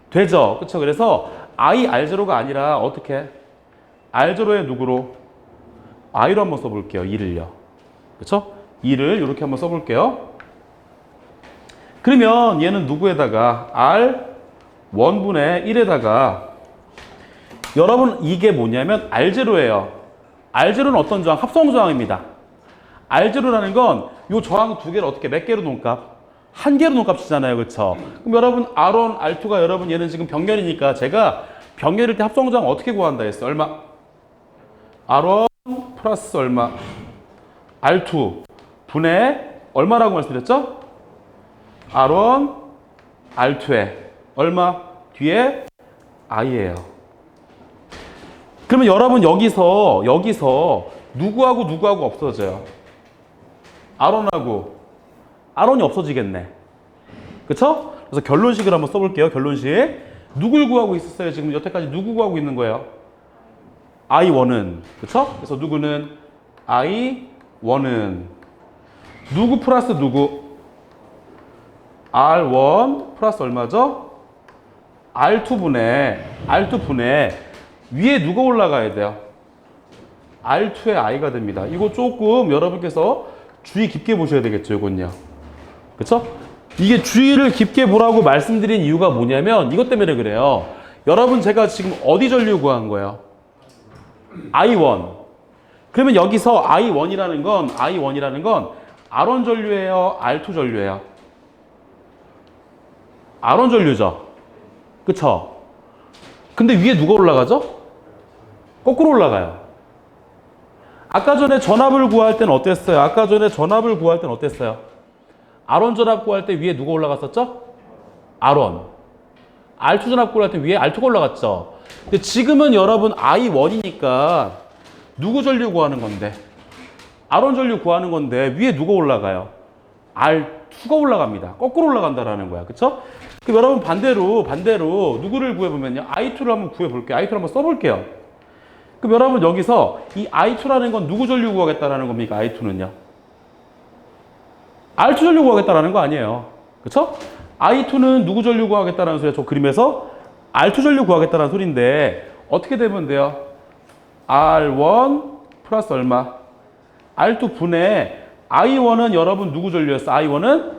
되죠. 그쵸? 그래서 I R0가 아니라 어떻게? R0의 누구로? I로 한번 써볼게요. 2를요. 그쵸? 2를 이렇게 한번 써볼게요. 그러면 얘는 누구에다가? R1분의 1에다가 여러분 이게 뭐냐면 R0예요. R0는 어떤 저항? 합성 저항입니다. R0라는 건 이 저항 두 개를 어떻게 몇 개로 놓은값? 한 개로 놓은값이잖아요. 그쵸? 그럼 여러분 R1, R2가 여러분 얘는 지금 병렬이니까 제가 병렬일 때 합성 저항 어떻게 구한다 했어요? 얼마? R1 플러스 얼마? R2 분의 얼마라고 말씀드렸죠? R1, R2에 얼마? 뒤에 I예요. 그러면 여러분 여기서 누구하고 없어져요? 아론이 없어지겠네. 그쵸? 그래서 결론식을 한번 써볼게요. 결론식. 누굴 구하고 있었어요? 지금 여태까지 누구 구하고 있는 거예요? I1은. 그쵸? 그래서 누구는? I1은. 누구 플러스 누구? R1 플러스 얼마죠? R2분의 위에 누가 올라가야 돼요? R2의 I가 됩니다. 이거 조금 여러분께서 주의 깊게 보셔야 되겠죠, 이건요. 그쵸? 이게 주의를 깊게 보라고 말씀드린 이유가 뭐냐면 이것 때문에 그래요. 여러분 제가 지금 어디 전류 구한 거예요? I1. 그러면 여기서 I1이라는 건 R1 전류예요? R2 전류예요? R1 전류죠? 그쵸? 근데 위에 누가 올라가죠? 거꾸로 올라가요. 아까 전에 전압을 구할 때는 어땠어요? R1 전압 구할 때 위에 누가 올라갔었죠? R1. R2 전압 구할 때 위에 R2가 올라갔죠? 근데 지금은 여러분 I1이니까 누구 전류 구하는 건데? R1 전류 구하는 건데 위에 누가 올라가요? R2가 올라갑니다. 거꾸로 올라간다라는 거야. 그쵸? 그럼 여러분 반대로 누구를 구해보면요. I2를 한번 구해볼게요. I2를 한번 써볼게요. 그럼 여러분 여기서 이 I2라는 건 누구 전류 구하겠다라는 겁니까? I2는요. R2 전류 구하겠다라는 거 아니에요. 그쵸? I2는 누구 전류 구하겠다라는 소리야. 저 그림에서 R2 전류 구하겠다라는 소리인데 어떻게 되면 돼요? R1 플러스 얼마? R2 분의 I1은 여러분 누구 전류였어? I1은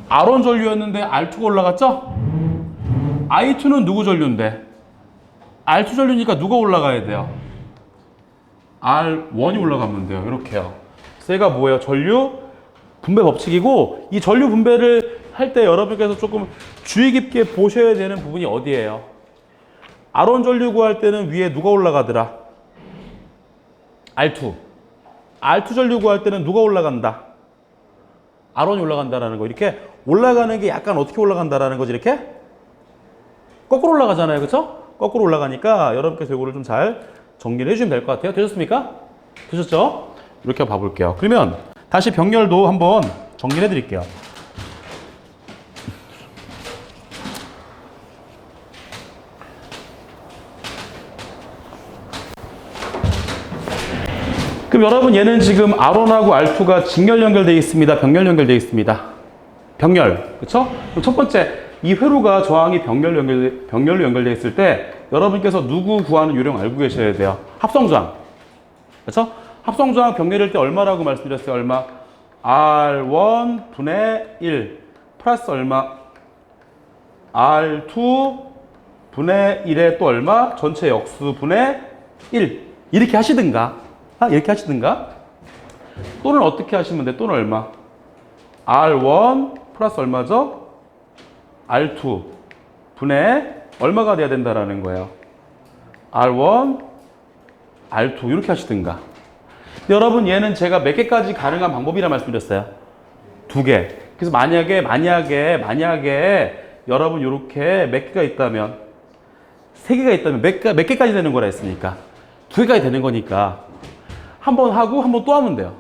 R1 전류였는데 R2가 올라갔죠? I2는 누구 전류인데? R2 전류니까 누가 올라가야 돼요? R1이 올라가면 돼요. 이렇게요. 그래서 얘가 뭐예요? 전류 분배 법칙이고 이 전류 분배를 할 때 여러분께서 조금 주의 깊게 보셔야 되는 부분이 어디예요? R1 전류 구할 때는 위에 누가 올라가더라? R2. R2 전류 구할 때는 누가 올라간다? R1이 올라간다라는 거. 이렇게 올라가는 게 약간 어떻게 올라간다라는 거지? 이렇게 거꾸로 올라가잖아요. 그쵸? 거꾸로 올라가니까 여러분께서 이거를 좀 잘 정리를 해주시면 될 것 같아요. 되셨습니까? 되셨죠? 이렇게 봐볼게요. 그러면 다시 병렬도 한번 정리를 해드릴게요. 그럼 여러분 얘는 지금 R1하고 R2가 직렬 연결되어 있습니다. 병렬 연결되어 있습니다. 병렬. 그쵸? 그럼 첫 번째, 이 회로가 저항이 병렬로 연결되어 있을 때 여러분께서 누구 구하는 요령 알고 계셔야 돼요. 합성저항. 그쵸? 합성저항 병렬일 때 얼마라고 말씀드렸어요? 얼마? R1 분의 1 플러스 얼마? R2 분의 1에 또 얼마? 전체 역수 분의 1. 이렇게 하시든가. 이렇게 하시든가. 또는 어떻게 하시면 돼? 또는 얼마? R1 플러스 얼마죠? R2 분의 얼마가 돼야 된다라는 거예요. R1, R2 이렇게 하시든가. 여러분 얘는 제가 몇 개까지 가능한 방법이라 말씀드렸어요? 2개. 그래서 만약에 여러분 이렇게 몇 개가 있다면 3개가 있다면 몇 개까지 되는 거라 했으니까 2개까지 되는 거니까 한 번 하고 한 번 또 하면 돼요.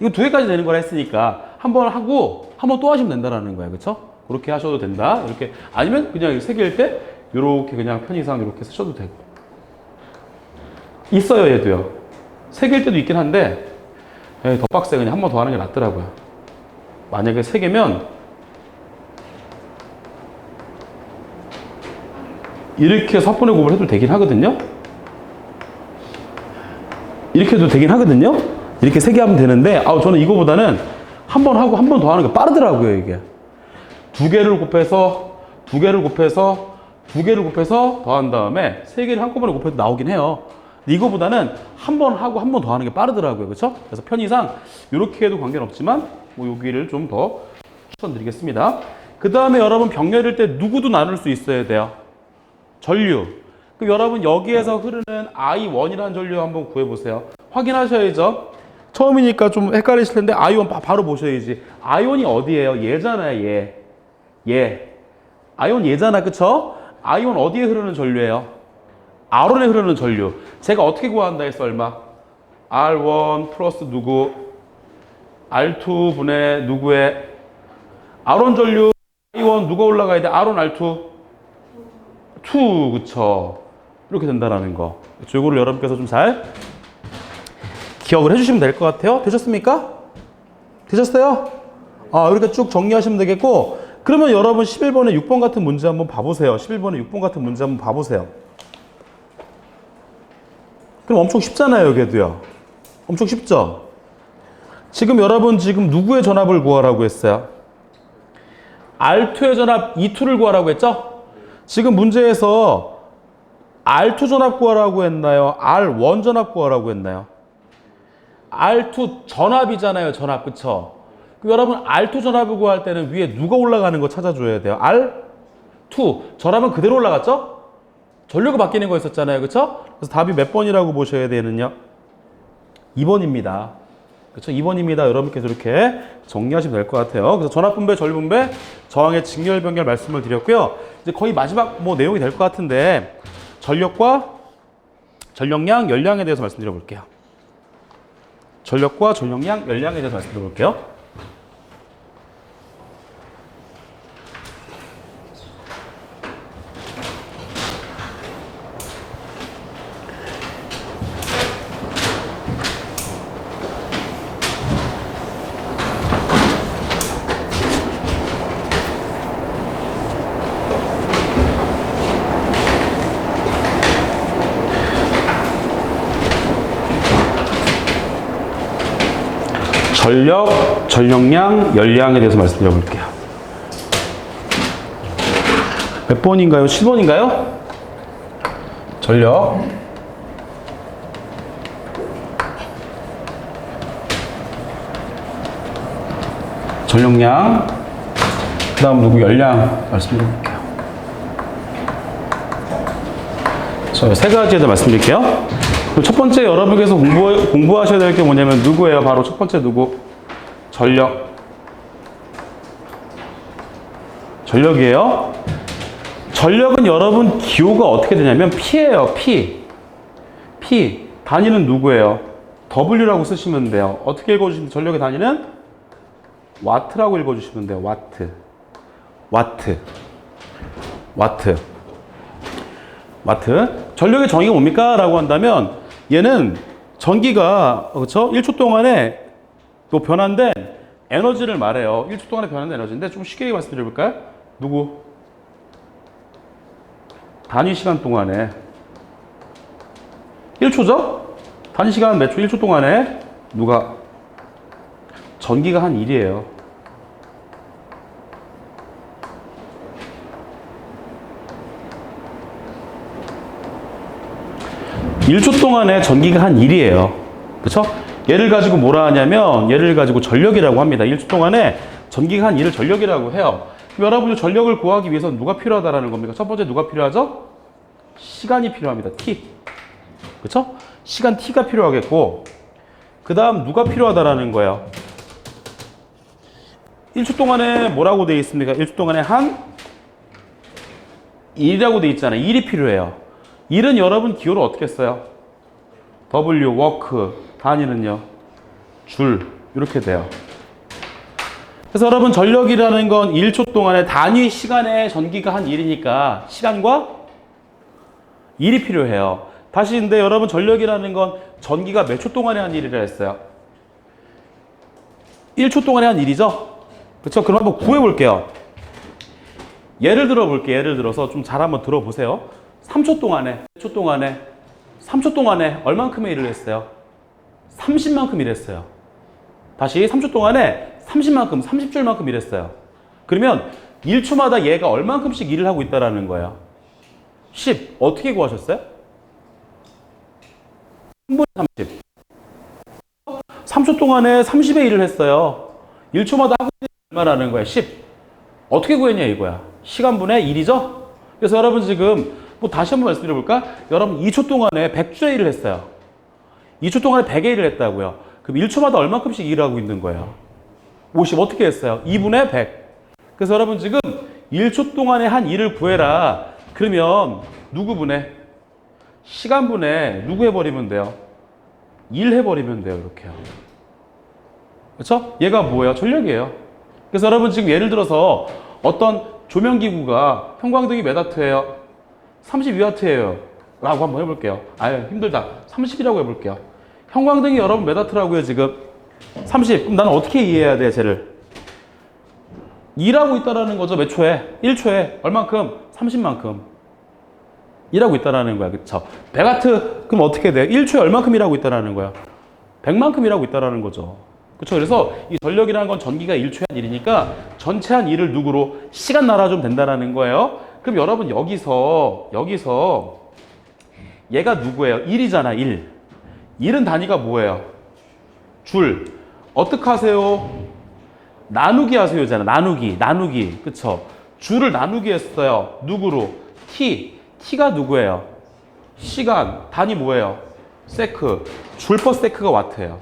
이거 2개까지 되는 거라 했으니까 한 번 하고 한 번 또 하시면 된다라는 거예요. 그렇죠? 그렇게 하셔도 된다. 이렇게 아니면 그냥 3개일 때 이렇게 그냥 편의상 이렇게 쓰셔도 되고. 있어요, 얘도요. 3개일 때도 있긴 한데 더 빡세. 그냥 한 번 더 하는 게 낫더라고요. 만약에 3개면 이렇게 사분의 곱을 해도 되긴 하거든요. 이렇게 해도 되긴 하거든요. 이렇게 3개 하면 되는데 저는 이거보다는 한 번 하고 한 번 더 하는 게 빠르더라고요. 이게 2개를 곱해서 더한 다음에 3개를 한꺼번에 곱해서 나오긴 해요. 근데 이거보다는 한 번 하고 한 번 더 하는 게 빠르더라고요. 그렇죠? 그래서 편의상 이렇게 해도 관계는 없지만 여기를 좀 더 추천드리겠습니다. 그 다음에 여러분 병렬일 때 누구도 나눌 수 있어야 돼요. 전류. 그럼 여러분 여기에서 흐르는 I1이라는 전류 한번 구해보세요. 확인하셔야죠. 처음이니까 좀 헷갈리실 텐데 I1 바로 보셔야지. I1이 어디예요? 얘잖아요. 얘. I1 얘잖아. 그쵸? I1 어디에 흐르는 전류예요? R1에 흐르는 전류. 제가 어떻게 구한다 했어, 얼마? R1 플러스 누구? R2분의 누구의? R1 전류, I1 누가 올라가야 돼? R1, R2? 2, 그쵸? 이렇게 된다라는 거. 이거를 여러분께서 좀 잘 기억을 해주시면 될 것 같아요. 되셨습니까? 되셨어요? 이렇게 쭉 정리하시면 되겠고, 그러면 여러분 11번에 6번 같은 문제 한번 봐보세요. 11번에 6번 같은 문제 한번 봐보세요. 그럼 엄청 쉽잖아요, 걔도요. 엄청 쉽죠? 지금 여러분 지금 누구의 전압을 구하라고 했어요? R2의 전압 E2를 구하라고 했죠? 지금 문제에서 R2 전압 구하라고 했나요? R1 전압 구하라고 했나요? R2 전압이잖아요, 전압. 그쵸? 그럼 여러분 R2 전압을 구할 때는 위에 누가 올라가는 거 찾아줘야 돼요. R2 전압은 그대로 올라갔죠? 전류가 바뀌는 거 있었잖아요, 그쵸? 그래서 답이 몇 번이라고 보셔야 되느냐? 2번입니다. 그렇죠? 2번입니다. 여러분께서 이렇게 정리하시면 될 것 같아요. 그래서 전압 분배, 전류 분배, 저항의 직렬 변결 말씀을 드렸고요. 이제 거의 마지막 내용이 될 것 같은데 전력과 전력량, 열량에 대해서 말씀드려 볼게요. 전력과 전력량, 열량에 대해서 말씀드려 볼게요. 전력, 전력량, 열량에 대해서 말씀드려 볼게요. 몇 번인가요? 7번인가요? 전력, 전력량, 그 다음 누구 열량 말씀드려 볼게요. 저 세 가지에 대해 말씀드릴게요. 첫 번째 여러분께서 공부하셔야 될 게 뭐냐면 누구예요? 바로 첫 번째 누구? 전력. 전력이에요. 전력은 여러분 기호가 어떻게 되냐면 P예요. P. 단위는 누구예요? W라고 쓰시면 돼요. 어떻게 읽어주시면 전력의 단위는 와트라고 읽어주시면 돼요. 와트. 전력의 정의가 뭡니까? 라고 한다면 얘는 전기가 그렇죠? 1초 동안에 또 변환된 에너지를 말해요. 1초 동안에 변환된 에너지인데 좀 쉽게 말씀드려 볼까요? 누구? 단위 시간 동안에 1초죠? 단위 시간 몇 초? 1초 동안에 누가? 전기가 한 1이에요. (1초) 동안에 전기가 한 1이에요. 그렇죠? 얘를 가지고 뭐라 하냐면 얘를 가지고 전력이라고 합니다. 1초 동안에 전기가 한 1을 전력이라고 해요. 그럼 여러분이 전력을 구하기 위해서는 누가 필요하다라는 겁니까? 첫 번째 누가 필요하죠? 시간이 필요합니다. T. 그렇죠? 시간 T가 필요하겠고 그 다음 누가 필요하다라는 거예요? 1초 동안에 뭐라고 되어 있습니까? 1초 동안에 한 1이라고 되어 있잖아요. 1이 필요해요. 1은 여러분 기호를 어떻게 써요? W, 워크, 단위는요? 줄, 이렇게 돼요. 그래서 여러분 전력이라는 건 1초 동안에 단위 시간에 전기가 한 1이니까 시간과 1이 필요해요. 다시 근데 여러분 전력이라는 건 전기가 몇 초 동안에 한 1이라 했어요? 1초 동안에 한 1이죠? 그렇죠? 그럼 한번 구해볼게요. 예를 들어볼게요. 예를 들어서 좀 잘 한번 들어보세요. 3초 동안에, 3초 동안에 얼만큼의 일을 했어요? 30만큼 일했어요. 다시 3초 동안에 30만큼, 30줄만큼 일했어요. 그러면 1초마다 얘가 얼만큼씩 일을 하고 있다는 거예요? 10. 어떻게 구하셨어요? 3분의 30. 3초 동안에 30의 일을 했어요. 1초마다 하고 있는 게 얼마라는 거예요? 10. 어떻게 구했냐 이거야. 시간분의 1이죠? 그래서 여러분 지금 다시 한번 말씀드려 볼까? 여러분 2초 동안에 100주의 일을 했어요. 2초 동안에 100의 일을 했다고요. 그럼 1초마다 얼마큼씩 일을 하고 있는 거예요? 50. 어떻게 했어요? 2분의 100. 그래서 여러분 지금 1초 동안에 한 일을 구해라. 그러면 누구 분해? 시간분에 누구 해버리면 돼요? 1 해버리면 돼요. 이렇게요. 그렇죠? 얘가 뭐예요? 전력이에요. 그래서 여러분 지금 예를 들어서 어떤 조명기구가 형광등이 몇 와트예요? 32와트예요. 라고 한번 해볼게요. 아유 힘들다. 30이라고 해볼게요. 형광등이 여러분 몇 와트라고요 지금? 30. 그럼 나는 어떻게 이해해야 돼 쟤를? 2라고 있다라는 거죠. 몇 초에? 1초에. 얼만큼? 30만큼. 2라고 있다라는 거야. 그쵸? 100와트 그럼 어떻게 돼? 1초에 얼만큼이라고 있다라는 거야? 100만큼이라고 있다라는 거죠. 그쵸? 그래서 이 전력이라는 건 전기가 1초에 한 1이니까 전체 한 1을 누구로? 시간 나눠주면 된다라는 거예요. 그럼 여러분 여기서 얘가 누구예요? 1이잖아 1. 1은 단위가 뭐예요? 줄. 어떻게 하세요? 나누기 하세요잖아. 나누기. 그쵸? 줄을 나누기 했어요. 누구로? t. t가 누구예요? 시간. 단위 뭐예요? 세크. 줄 퍼 세크가 와트예요.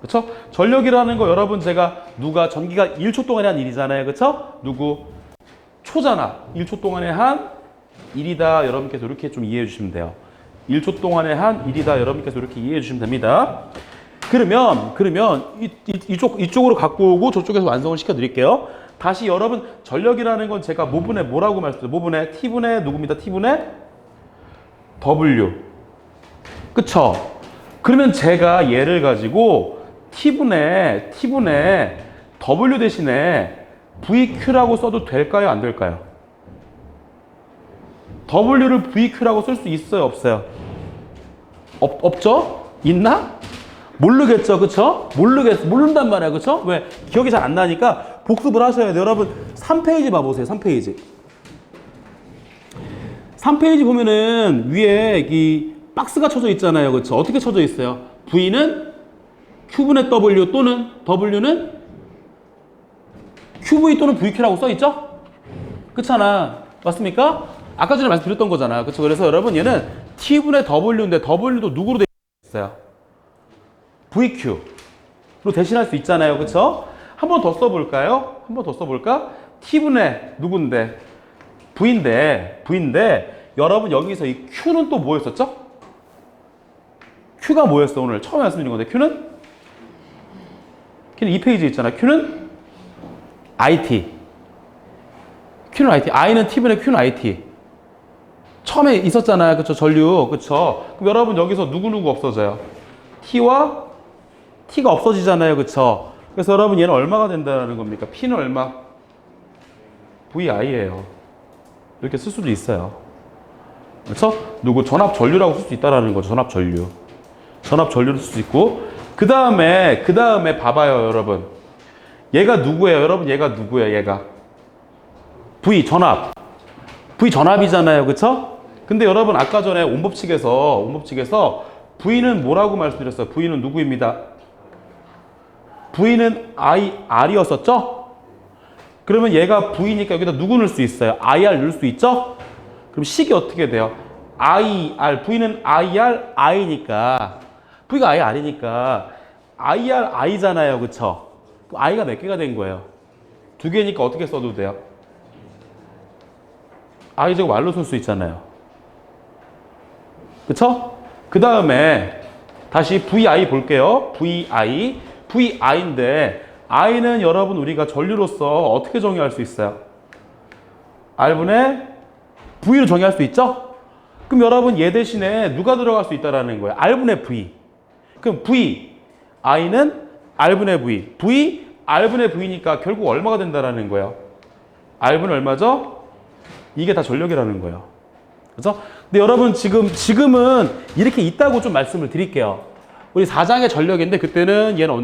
그쵸? 전력이라는 거 여러분 제가 전기가 1초 동안에 한 일이잖아요. 그쵸? 초잖아. 1초 동안에 한 일이다. 여러분께서 이렇게 좀 이해해 주시면 돼요. 1초 동안에 한 일이다. 여러분께서 이렇게 이해해 주시면 됩니다. 그러면 이쪽으로 갖고 오고 저쪽에서 완성을 시켜 드릴게요. 다시 여러분 전력이라는 건 제가 모분의 뭐라고 말씀드렸어요? 모분의 T분의 누구입니다? T분의 W. 그쵸? 그러면 제가 얘를 가지고 T분의 W 대신에 VQ라고 써도 될까요? 안 될까요? W를 VQ라고 쓸 수 있어요? 없어요? 없죠? 있나? 모르겠죠? 그쵸? 모른단 말이야. 그쵸? 왜? 기억이 잘 안 나니까 복습을 하셔야 돼요. 여러분 3페이지 봐보세요. 3페이지. 3페이지 보면은 위에 이 박스가 쳐져 있잖아요. 그쵸? 어떻게 쳐져 있어요? V는 Q분의 W 또는 W는 QV 또는 VQ라고 써 있죠? 그렇잖아. 맞습니까? 아까 전에 말씀드렸던 거잖아. 그쵸? 그래서 여러분 얘는 T분의 W인데 W도 누구로 되어 있어요? VQ로 대신할 수 있잖아요. 그쵸? 한 번 더 써볼까요? 한 번 더 써볼까? T분의 누군데? V인데 여러분 여기서 이 Q는 또 뭐였었죠? Q가 뭐였어? 오늘 처음 말씀드린 건데 Q는 2페이지에 있잖아. Q는 IT. Q는 IT. I는 T분의 Q는 IT. 처음에 있었잖아요. 그쵸? 전류. 그쵸? 그럼 여러분 여기서 누구 없어져요? T와 T가 없어지잖아요. 그쵸? 그래서 여러분 얘는 얼마가 된다는 겁니까? P는 얼마? VI예요. 이렇게 쓸 수도 있어요. 그쵸? 전압 전류라고 쓸 수 있다라는 거죠. 전압 전류. 전압 전류를 쓸 수 있고 그 다음에 봐봐요. 여러분. 얘가 누구예요? 여러분 얘가 누구예요? 얘가 V 전압. V 전압이잖아요. 그쵸? 근데 여러분 아까 전에 온법칙에서 V는 뭐라고 말씀드렸어요? V는 누구입니다? V는 IR이었었죠? 그러면 얘가 V니까 여기다 누구 넣을 수 있어요? IR 넣을 수 있죠? 그럼 식이 어떻게 돼요? IR, V는 IR, I니까 V가 IR이니까 IR, I잖아요. 그쵸? 그럼 I가 몇 개가 된 거예요? 2개니까 어떻게 써도 돼요? I 제곱 R로 쓸 수 있잖아요. 그쵸? 그 다음에 다시 VI 볼게요. VI인데 I는 여러분 우리가 전류로서 어떻게 정의할 수 있어요? R분의 V로 정의할 수 있죠? 그럼 여러분 얘 대신에 누가 들어갈 수 있다라는 거예요? R분의 V. 그럼 I는 R분의 V. R분의 V니까 결국 얼마가 된다라는 거예요? R분은 얼마죠? 이게 다 전력이라는 거예요. 그렇죠? 근데 여러분 지금은 이렇게 있다고 좀 말씀을 드릴게요. 우리 4장의 전력인데 그때는 얘는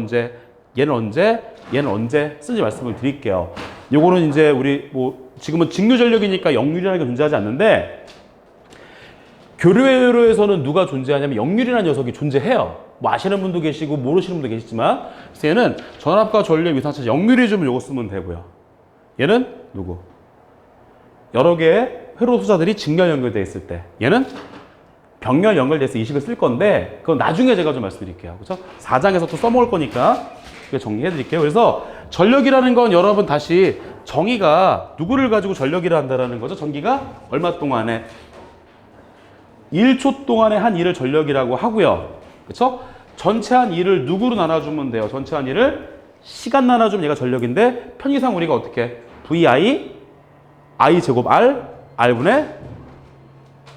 언제 쓰지 말씀을 드릴게요. 요거는 이제 우리 지금은 직류 전력이니까 역률이라는 게 존재하지 않는데 교류회로에서는 누가 존재하냐면 역률이라는 녀석이 존재해요. 아시는 분도 계시고 모르시는 분도 계시지만 그래서 얘는 전압과 전류의 위상차 역률이 좀 요거 쓰면 되고요. 얘는 누구? 여러 개의 회로 소자들이 직렬 연결되어 있을 때 얘는 병렬 연결돼서 이 식을 쓸 건데 그건 나중에 제가 좀 말씀드릴게요. 그렇죠? 4장에서 또 써먹을 거니까 정리해 드릴게요. 그래서 전력이라는 건 여러분 다시 정의가 누구를 가지고 전력이라 한다라는 거죠? 전기가 얼마 동안에 1초 동안에 한 일을 전력이라고 하고요. 그쵸? 전체 한 일을 누구로 나눠주면 돼요? 전체 한 일을 시간 나눠주면 얘가 전력인데 편의상 우리가 어떻게? VI, I 제곱 R, R분의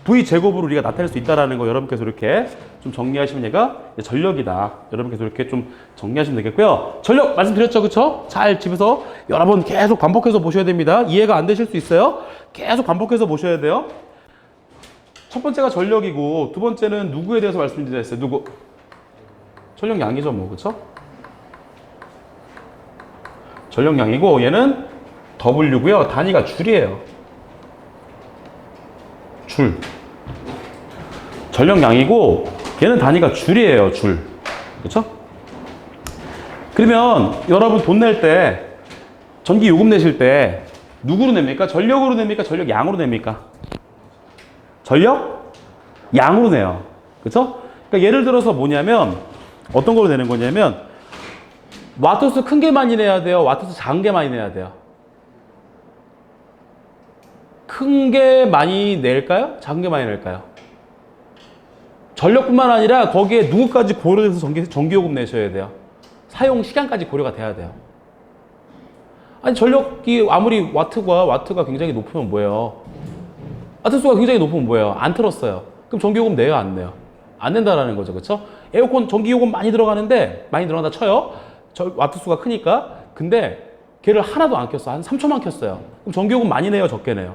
V 제곱으로 우리가 나타낼 수 있다는 거 여러분께서 이렇게 좀 정리하시면 얘가 전력이다. 여러분께서 이렇게 좀 정리하시면 되겠고요. 전력 말씀드렸죠, 그쵸? 잘 집에서 여러 번 계속 반복해서 보셔야 됩니다. 이해가 안 되실 수 있어요. 계속 반복해서 보셔야 돼요. 첫 번째가 전력이고 두 번째는 누구에 대해서 말씀드렸어요. 누구? 전력량이죠, 뭐, 그쵸? 전력량이고 얘는 W고요. 단위가 줄이에요. 줄. 전력량이고 얘는 단위가 줄이에요. 줄. 그렇죠? 그러면 여러분 돈 낼 때 전기 요금 내실 때 누구로 냅니까? 전력으로 냅니까? 전력량으로 냅니까? 전력량으로 내요. 그렇죠? 그러니까 예를 들어서 뭐냐면 어떤 걸로 내는 거냐면 와트수 큰 게 많이 내야 돼요? 와트수 작은 게 많이 내야 돼요? 큰 게 많이 낼까요? 작은 게 많이 낼까요? 전력뿐만 아니라 거기에 누구까지 고려해서 전기요금 내셔야 돼요. 사용 시간까지 고려가 돼야 돼요. 아니 전력이 아무리 와트가 굉장히 높으면 뭐예요? 와트수가 굉장히 높으면 뭐예요? 안 틀었어요. 그럼 전기요금 내요? 안 내요? 안 낸다라는 거죠. 그렇죠? 에어컨 전기요금 많이 들어간다 쳐요. 와트수가 크니까. 근데 걔를 하나도 안 켰어. 한 3초만 켰어요. 그럼 전기요금 많이 내요? 적게 내요?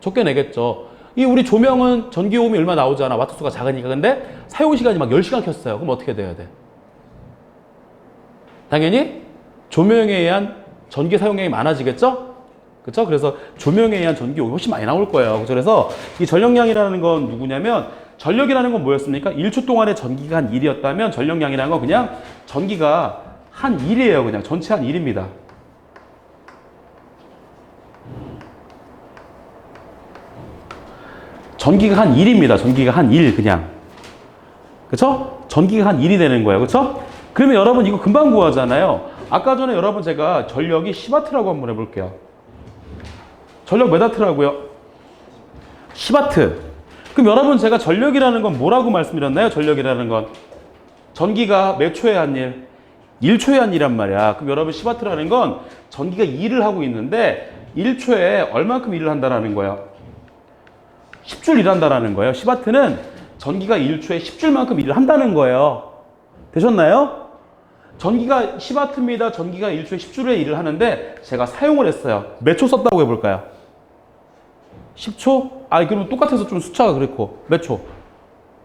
적게 내겠죠. 이 우리 조명은 전기요금이 얼마 나오잖아. 와트수가 작으니까. 근데 사용시간이 막 10시간 켰어요. 그럼 어떻게 돼야 돼? 당연히 조명에 의한 전기 사용량이 많아지겠죠? 그렇죠? 그래서 조명에 의한 전기요금이 훨씬 많이 나올 거예요. 그래서 이 전력량이라는 건 누구냐면 전력이라는 건 뭐였습니까? 1초 동안의 전기가 한 1이었다면 전력량이라는 건 그냥 전기가 한 1이에요. 그냥 전체 한 1입니다. 전기가 한 1입니다. 전기가 한 1 그냥. 그쵸? 전기가 한 1이 되는 거예요. 그쵸? 그러면 여러분 이거 금방 구하잖아요. 아까 전에 여러분 제가 전력이 10W라고 한번 해볼게요. 전력 몇 W라고요? 10W. 그럼 여러분 제가 전력이라는 건 뭐라고 말씀드렸나요? 전력이라는 건 전기가 몇 초에 한 일? 1초에 한 일이란 말이야. 그럼 여러분 10W라는 건 전기가 일을 하고 있는데 1초에 얼만큼 일을 한다는 거예요? 10줄 일한다라는 거예요. 10W는 전기가 1초에 10줄만큼 일을 한다는 거예요. 되셨나요? 전기가 10W입니다. 전기가 1초에 10줄의 일을 하는데 제가 사용을 했어요. 몇 초 썼다고 해볼까요? 10초? 아, 그럼 똑같아서 좀 숫자가 그렇고 몇 초?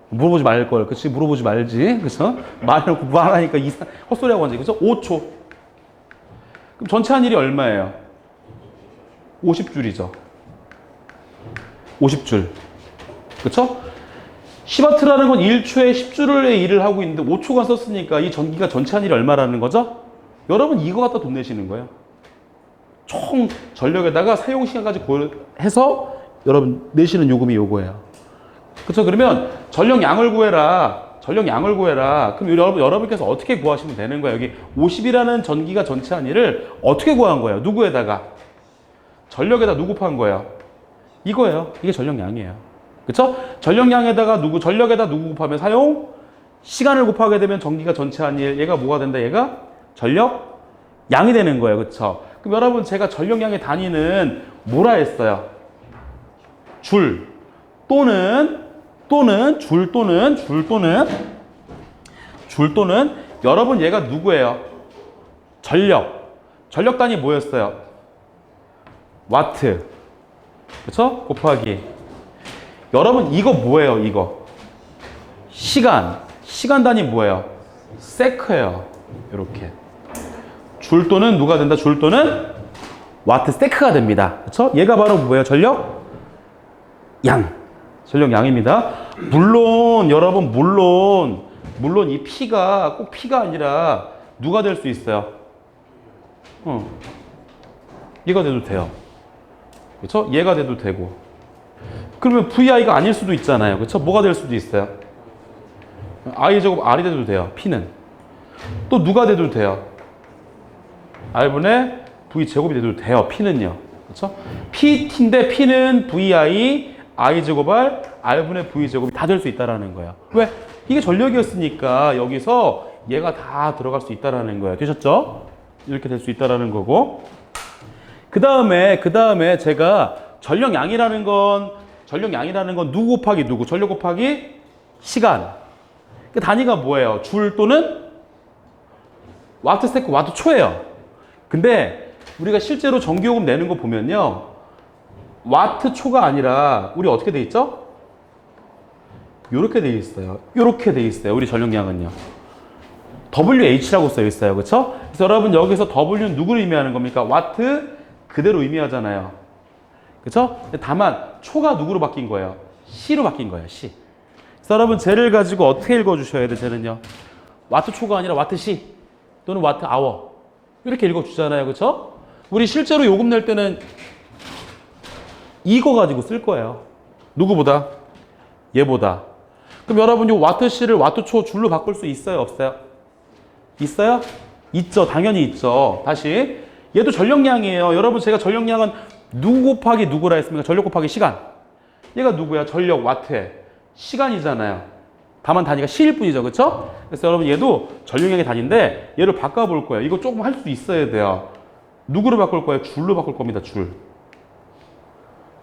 물어보지 말걸. 그치? 물어보지 말지. 그쵸? 말해놓고 말하니까 헛소리하고 앉아. 그쵸? 5초. 그럼 전체 한 일이 얼마예요? 50줄이죠. 50줄. 그쵸? 10W라는 건 1초에 10줄의 일을 하고 있는데 5초간 썼으니까 이 전기가 전체 한 일이 얼마라는 거죠? 여러분 이거 갖다 돈 내시는 거예요. 총 전력에다가 사용 시간까지 고려해서 여러분 내시는 요금이 요거예요. 그쵸? 그러면 전력량을 구해라. 전력량을 구해라. 그럼 여러분께서 어떻게 구하시면 되는 거예요? 여기 50이라는 전기가 전체 한 일을 어떻게 구한 거예요? 누구에다가? 전력에다 누구 곱한 거예요? 이거예요. 이게 전력량이에요. 그쵸? 전력량에다가 전력에다 누구 곱하면 사용 시간을 곱하게 되면 전기가 전체 한 일, 얘가 뭐가 된다? 얘가 전력량이 되는 거예요. 그쵸? 그럼 여러분 제가 전력량의 단위는 뭐라 했어요? 줄 또는 여러분 얘가 누구예요? 전력 단위 뭐였어요? 와트. 그쵸? 곱하기. 여러분 이거 뭐예요? 이거 시간 단위 뭐예요? 세크예요. 이렇게 줄 또는 누가 된다? 줄 또는 와트 세크가 됩니다. 그쵸? 얘가 바로 뭐예요? 전력량입니다. 물론 여러분 물론 이 P가 꼭 P가 아니라 누가 될 수 있어요? 얘가 돼도 돼요. 그쵸? 얘가 돼도 되고. 그러면 VI가 아닐 수도 있잖아요. 그쵸? 뭐가 될 수도 있어요? I 제곱 R이 돼도 돼요. P는. 또 누가 돼도 돼요? R분의 V 제곱이 돼도 돼요. P는요. 그쵸? PT인데 P는 VI, I제곱할 R분의 V제곱이 다 될 수 있다라는 거야. 왜? 이게 전력이었으니까 여기서 얘가 다 들어갈 수 있다라는 거야. 되셨죠? 이렇게 될 수 있다라는 거고. 그 다음에 제가 전력량이라는 건 누구 곱하기 누구? 전력 곱하기 시간. 그 단위가 뭐예요? 줄 또는 와트 세크, 와트 초예요. 근데 우리가 실제로 전기요금 내는 거 보면요. 와트 초가 아니라 우리 어떻게 돼 있죠? 요렇게 돼 있어요. 요렇게 돼 있어요. 우리 전력량은요. WH라고 써 있어요. 그렇죠? 그래서 여러분 여기서 W는 누구를 의미하는 겁니까? 와트 그대로 의미하잖아요. 그렇죠? 다만 초가 누구로 바뀐 거예요? C로 바뀐 거예요. C. 그래서 여러분 쟤를 가지고 어떻게 읽어 주셔야 돼? 쟤는요. 와트 초가 아니라 와트 C 또는 와트 아워. 이렇게 읽어 주잖아요. 그렇죠? 우리 실제로 요금 낼 때는 이거 가지고 쓸 거예요. 누구보다? 얘보다. 그럼 여러분 이 와트 C를 와트 초 줄로 바꿀 수 있어요? 없어요? 있어요? 있죠. 당연히 있죠. 다시. 얘도 전력량이에요. 여러분 제가 전력량은 누구 곱하기 누구라 했습니까? 전력 곱하기 시간. 얘가 누구야? 전력 와트에. 시간이잖아요. 다만 단위가 C일 뿐이죠. 그렇죠? 그래서 여러분 얘도 전력량의 단위인데 얘를 바꿔볼 거예요. 이거 조금 할 수 있어야 돼요. 누구로 바꿀 거예요? 줄로 바꿀 겁니다.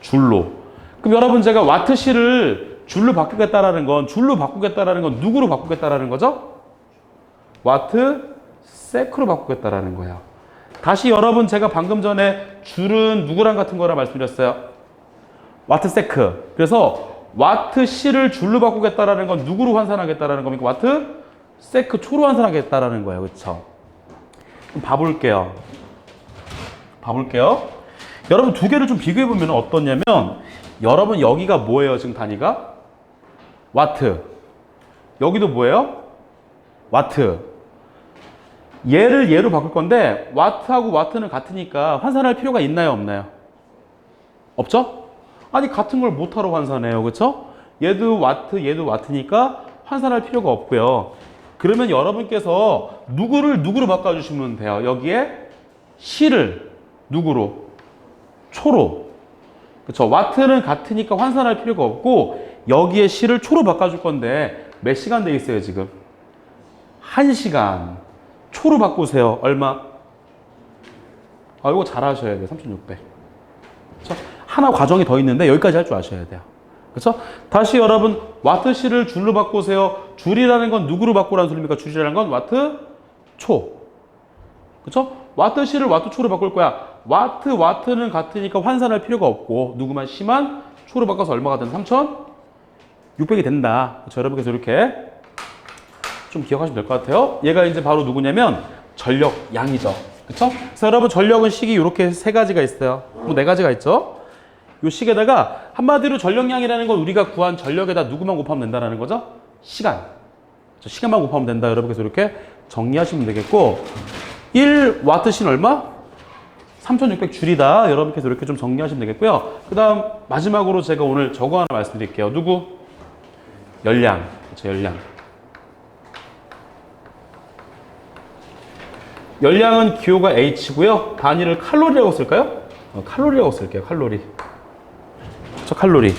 줄로. 그럼 여러분 제가 와트 C를 줄로 바꾸겠다라는 건 누구로 바꾸겠다라는 거죠? 와트 세크로 바꾸겠다라는 거예요. 다시 여러분 제가 방금 전에 줄은 누구랑 같은 거라 말씀드렸어요? 와트 세크. 그래서 와트 C를 줄로 바꾸겠다라는 건 누구로 환산하겠다라는 겁니까? 와트 세크 초로 환산하겠다라는 거예요. 그렇죠? 그럼 봐볼게요. 여러분 두 개를 좀 비교해 보면 어떠냐면 여러분 여기가 뭐예요? 지금 단위가? 와트. 여기도 뭐예요? 와트. 얘를 얘로 바꿀 건데 와트하고 와트는 같으니까 환산할 필요가 있나요? 없나요? 없죠? 아니 같은 걸 못하러 환산해요. 그렇죠? 얘도 와트니까 환산할 필요가 없고요. 그러면 여러분께서 누구로 바꿔주시면 돼요. 여기에 C를 누구로? 초로. 그렇죠? 와트는 같으니까 환산할 필요가 없고 여기에 C를 초로 바꿔줄 건데 몇 시간 돼 있어요 지금? 1시간. 초로 바꾸세요. 얼마? 이거 잘하셔야 돼요. 3,600. 그렇죠? 하나 과정이 더 있는데 여기까지 할 줄 아셔야 돼요. 그렇죠? 다시 여러분 와트 C를 줄로 바꾸세요. 줄이라는 건 누구로 바꾸라는 소리입니까? 줄이라는 건 와트 초. 그렇죠? 와트 C를 와트 초로 바꿀 거야. 와트는 같으니까 환산할 필요가 없고 누구만 C만 초로 바꿔서 얼마가 된다? 3,600이 된다. 그렇죠? 여러분께서 이렇게 좀 기억하시면 될 것 같아요. 얘가 이제 바로 누구냐면 전력량이죠. 그렇죠? 그래서 여러분 전력은 식이 이렇게 세 가지가 있어요. 뭐 네 가지가 있죠. 이 식에다가 한마디로 전력량이라는 건 우리가 구한 전력에다 누구만 곱하면 된다는 거죠? 시간. 시간만 곱하면 된다. 여러분께서 이렇게 정리하시면 되겠고 1와트신 얼마? 3,600 줄이다. 여러분께서 이렇게 좀 정리하시면 되겠고요. 그 다음 마지막으로 제가 오늘 저거 하나 말씀드릴게요. 누구? 열량. 그렇죠, 열량. 열량은 기호가 H고요. 단위를 칼로리라고 쓸까요? 칼로리라고 쓸게요. 칼로리. 그렇죠, 칼로리.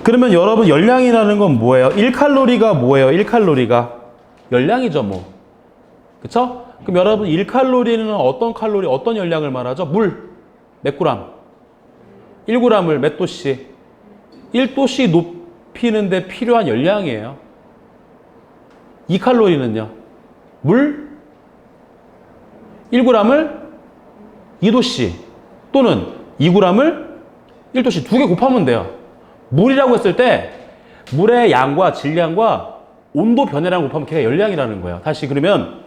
그러면 여러분 열량이라는 건 뭐예요? 1칼로리가 뭐예요? 1칼로리가 열량이죠, 뭐. 그렇죠? 그럼 여러분 1칼로리는 어떤 칼로리, 어떤 열량을 말하죠? 물 몇 그램? 1g을 몇 도씨? 1도씨 높이는데 필요한 열량이에요. 2칼로리는요? 물 1g을 2도씨 또는 2g을 1도씨 두 개 곱하면 돼요. 물이라고 했을 때 물의 양과 질량과 온도 변화량 곱하면 걔가 열량이라는 거예요. 다시 그러면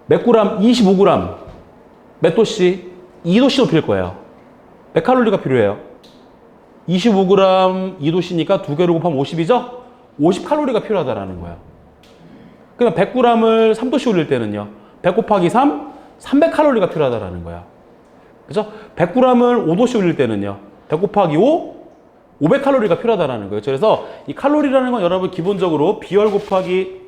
몇 그램? 25g 몇 도씨? 2도씨 높일 거예요. 몇 칼로리가 필요해요? 25g 2도씨니까 두 개를 곱하면 50이죠? 50칼로리가 필요하다는 거예요. 그러면 100g을 3도씨 올릴 때는요. 100 곱하기 3, 300칼로리가 필요하다는 거예요. 그죠? 100g을 5도씨 올릴 때는요. 100 곱하기 5, 500칼로리가 필요하다는 거예요. 그래서 이 칼로리라는 건 여러분 기본적으로 비열 곱하기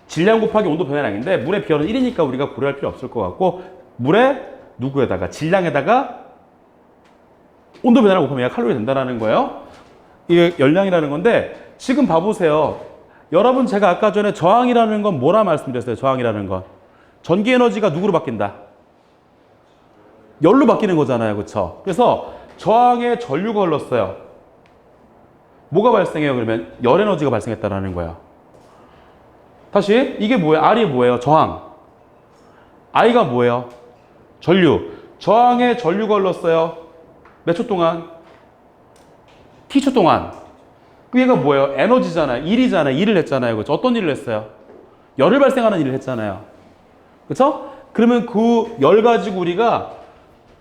질량 곱하기 온도 변화량인데 물의 비열은 1이니까 우리가 고려할 필요 없을 것 같고 물의 누구에다가 질량에다가 온도 변화를 곱하면 얘가 칼로리 된다는 거예요. 이게 열량이라는 건데 지금 봐보세요. 여러분 제가 아까 전에 저항이라는 건 뭐라 말씀드렸어요? 저항이라는 건 전기 에너지가 누구로 바뀐다? 열로 바뀌는 거잖아요. 그렇죠? 그래서 저항에 전류가 흘렀어요. 뭐가 발생해요? 그러면 열 에너지가 발생했다라는 거예요. 다시 이게 뭐예요? R이 뭐예요? 저항. I가 뭐예요? 전류. 저항에 전류가 흘렀어요. 몇 초 동안? T초 동안. 그 얘가 뭐예요? 에너지잖아요. 일이잖아요. 일을 했잖아요. 그렇죠? 어떤 일을 했어요? 열을 발생하는 일을 했잖아요. 그렇죠? 그러면 그 열 가지고 우리가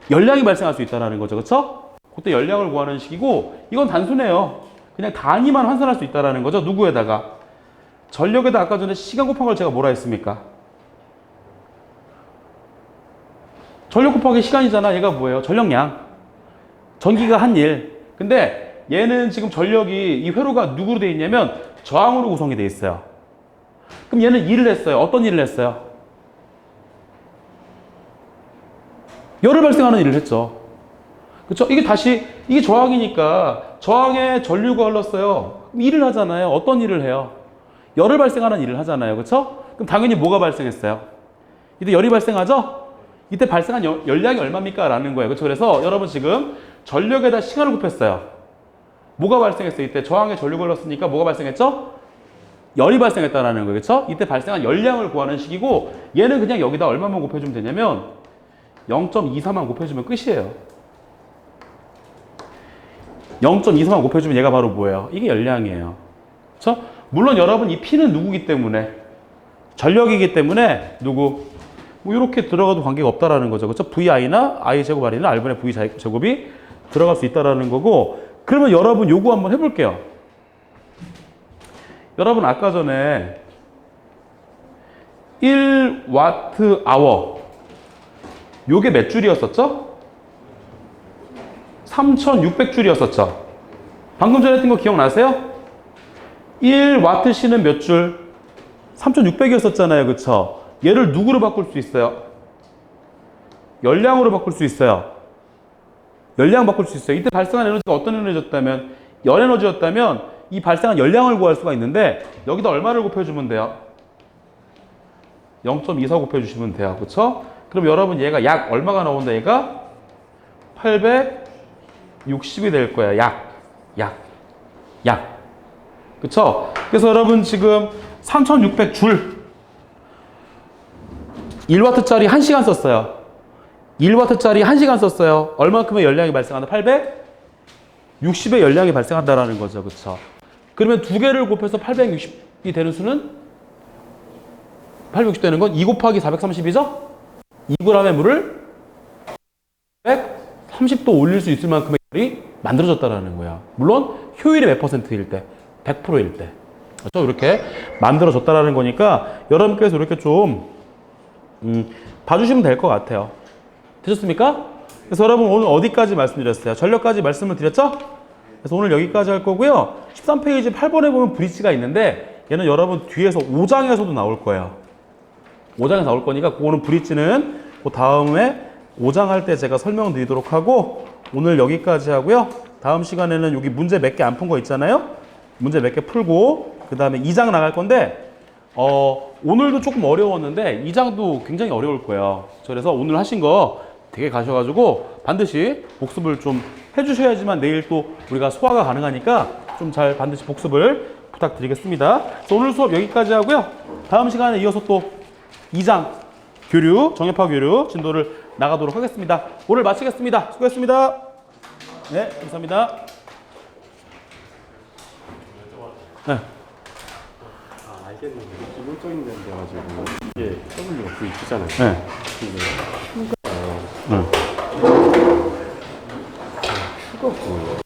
열량이 발생할 수 있다는 거죠. 그렇죠? 그때 열량을 구하는 식이고 이건 단순해요. 그냥 단위만 환산할 수 있다는 거죠. 누구에다가? 전력에다 아까 전에 시간 곱한 걸 제가 뭐라 했습니까? 전력 곱하기 시간이잖아. 얘가 뭐예요? 전력량. 전기가 한 일. 근데 얘는 지금 전력이 이 회로가 누구로 돼 있냐면 저항으로 구성이 돼 있어요. 그럼 얘는 일을 했어요. 어떤 일을 했어요? 열을 발생하는 일을 했죠. 그렇죠? 이게 저항이니까 저항에 전류가 흘렀어요. 그럼 일을 하잖아요. 어떤 일을 해요? 열을 발생하는 일을 하잖아요. 그렇죠? 그럼 당연히 뭐가 발생했어요? 이때 열이 발생하죠? 이때 발생한 열량이 얼마입니까? 라는 거예요. 그렇죠? 그래서 여러분 지금 전력에다 시간을 곱했어요. 뭐가 발생했어요? 이때 저항에 전류가 흘렀으니까 뭐가 발생했죠? 열이 발생했다라는 거예요. 그렇죠? 이때 발생한 열량을 구하는 식이고 얘는 그냥 여기다 얼마만 곱해주면 되냐면 0.24만 곱해주면 끝이에요. 0.24만 곱해주면 얘가 바로 뭐예요? 이게 열량이에요. 그렇죠? 물론 여러분 이 P는 누구기 때문에? 전력이기 때문에 누구? 뭐 이렇게 들어가도 관계가 없다라는 거죠. 그렇죠? VI나 I 제곱 R이나 R분의 V 제곱이 들어갈 수 있다라는 거고 그러면 여러분 요거 한번 해볼게요. 여러분 아까 전에 1Wh 요게 몇 줄이었었죠? 3600줄이었었죠. 방금 전에 했던 거 기억나세요? 1Wc는 몇 줄? 3600이었었잖아요. 그쵸? 얘를 누구로 바꿀 수 있어요? 열량으로 바꿀 수 있어요. 열량 바꿀 수 있어요. 이때 발생한 에너지가 어떤 에너지였다면 열 에너지였다면 이 발생한 열량을 구할 수가 있는데 여기다 얼마를 곱해주면 돼요? 0.24 곱해주시면 돼요. 그쵸? 그럼 여러분 얘가 약 얼마가 나온다 얘가? 860이 될 거예요. 약. 그쵸? 그래서 여러분 지금 3600줄 1W짜리 1시간 썼어요. 1W짜리 1시간 썼어요. 얼마큼의 열량이 발생한다? 860의 열량이 발생한다라는 거죠. 그쵸? 그러면 두 개를 곱해서 860이 되는 수는 860 되는 건 2 곱하기 430이죠? 2g의 물을 130도 올릴 수 있을 만큼의 열이 만들어졌다라는 거야. 물론 효율이 몇 %일 때? 100%일 때. 그렇죠? 이렇게 만들어졌다라는 거니까 여러분께서 이렇게 좀 봐주시면 될 것 같아요. 되셨습니까? 그래서 여러분 오늘 어디까지 말씀드렸어요? 전력까지 말씀을 드렸죠? 그래서 오늘 여기까지 할 거고요. 13페이지 8번에 보면 브릿지가 있는데 얘는 여러분 뒤에서 5장에서도 나올 거예요. 5장에서 나올 거니까 그거는 브릿지는 그 다음에 5장 할 때 제가 설명드리도록 하고 오늘 여기까지 하고요. 다음 시간에는 여기 문제 몇 개 안 푼 거 있잖아요. 문제 몇 개 풀고 그 다음에 2장 나갈 건데 오늘도 조금 어려웠는데 2장도 굉장히 어려울 거예요. 그래서 오늘 하신 거 되게 가셔가지고 반드시 복습을 좀 해주셔야지만 내일 또 우리가 소화가 가능하니까 좀 잘 반드시 복습을 부탁드리겠습니다. 그래서 오늘 수업 여기까지 하고요. 다음 시간에 이어서 또 2장 교류, 정협화 교류 진도를 나가도록 하겠습니다. 오늘 마치겠습니다. 수고했습니다. 네, 감사합니다. 네. 알겠는데 기본적인 데인데 가지고 이게 W가 V 있잖아요. 네. 근데 Q가 뭐예요?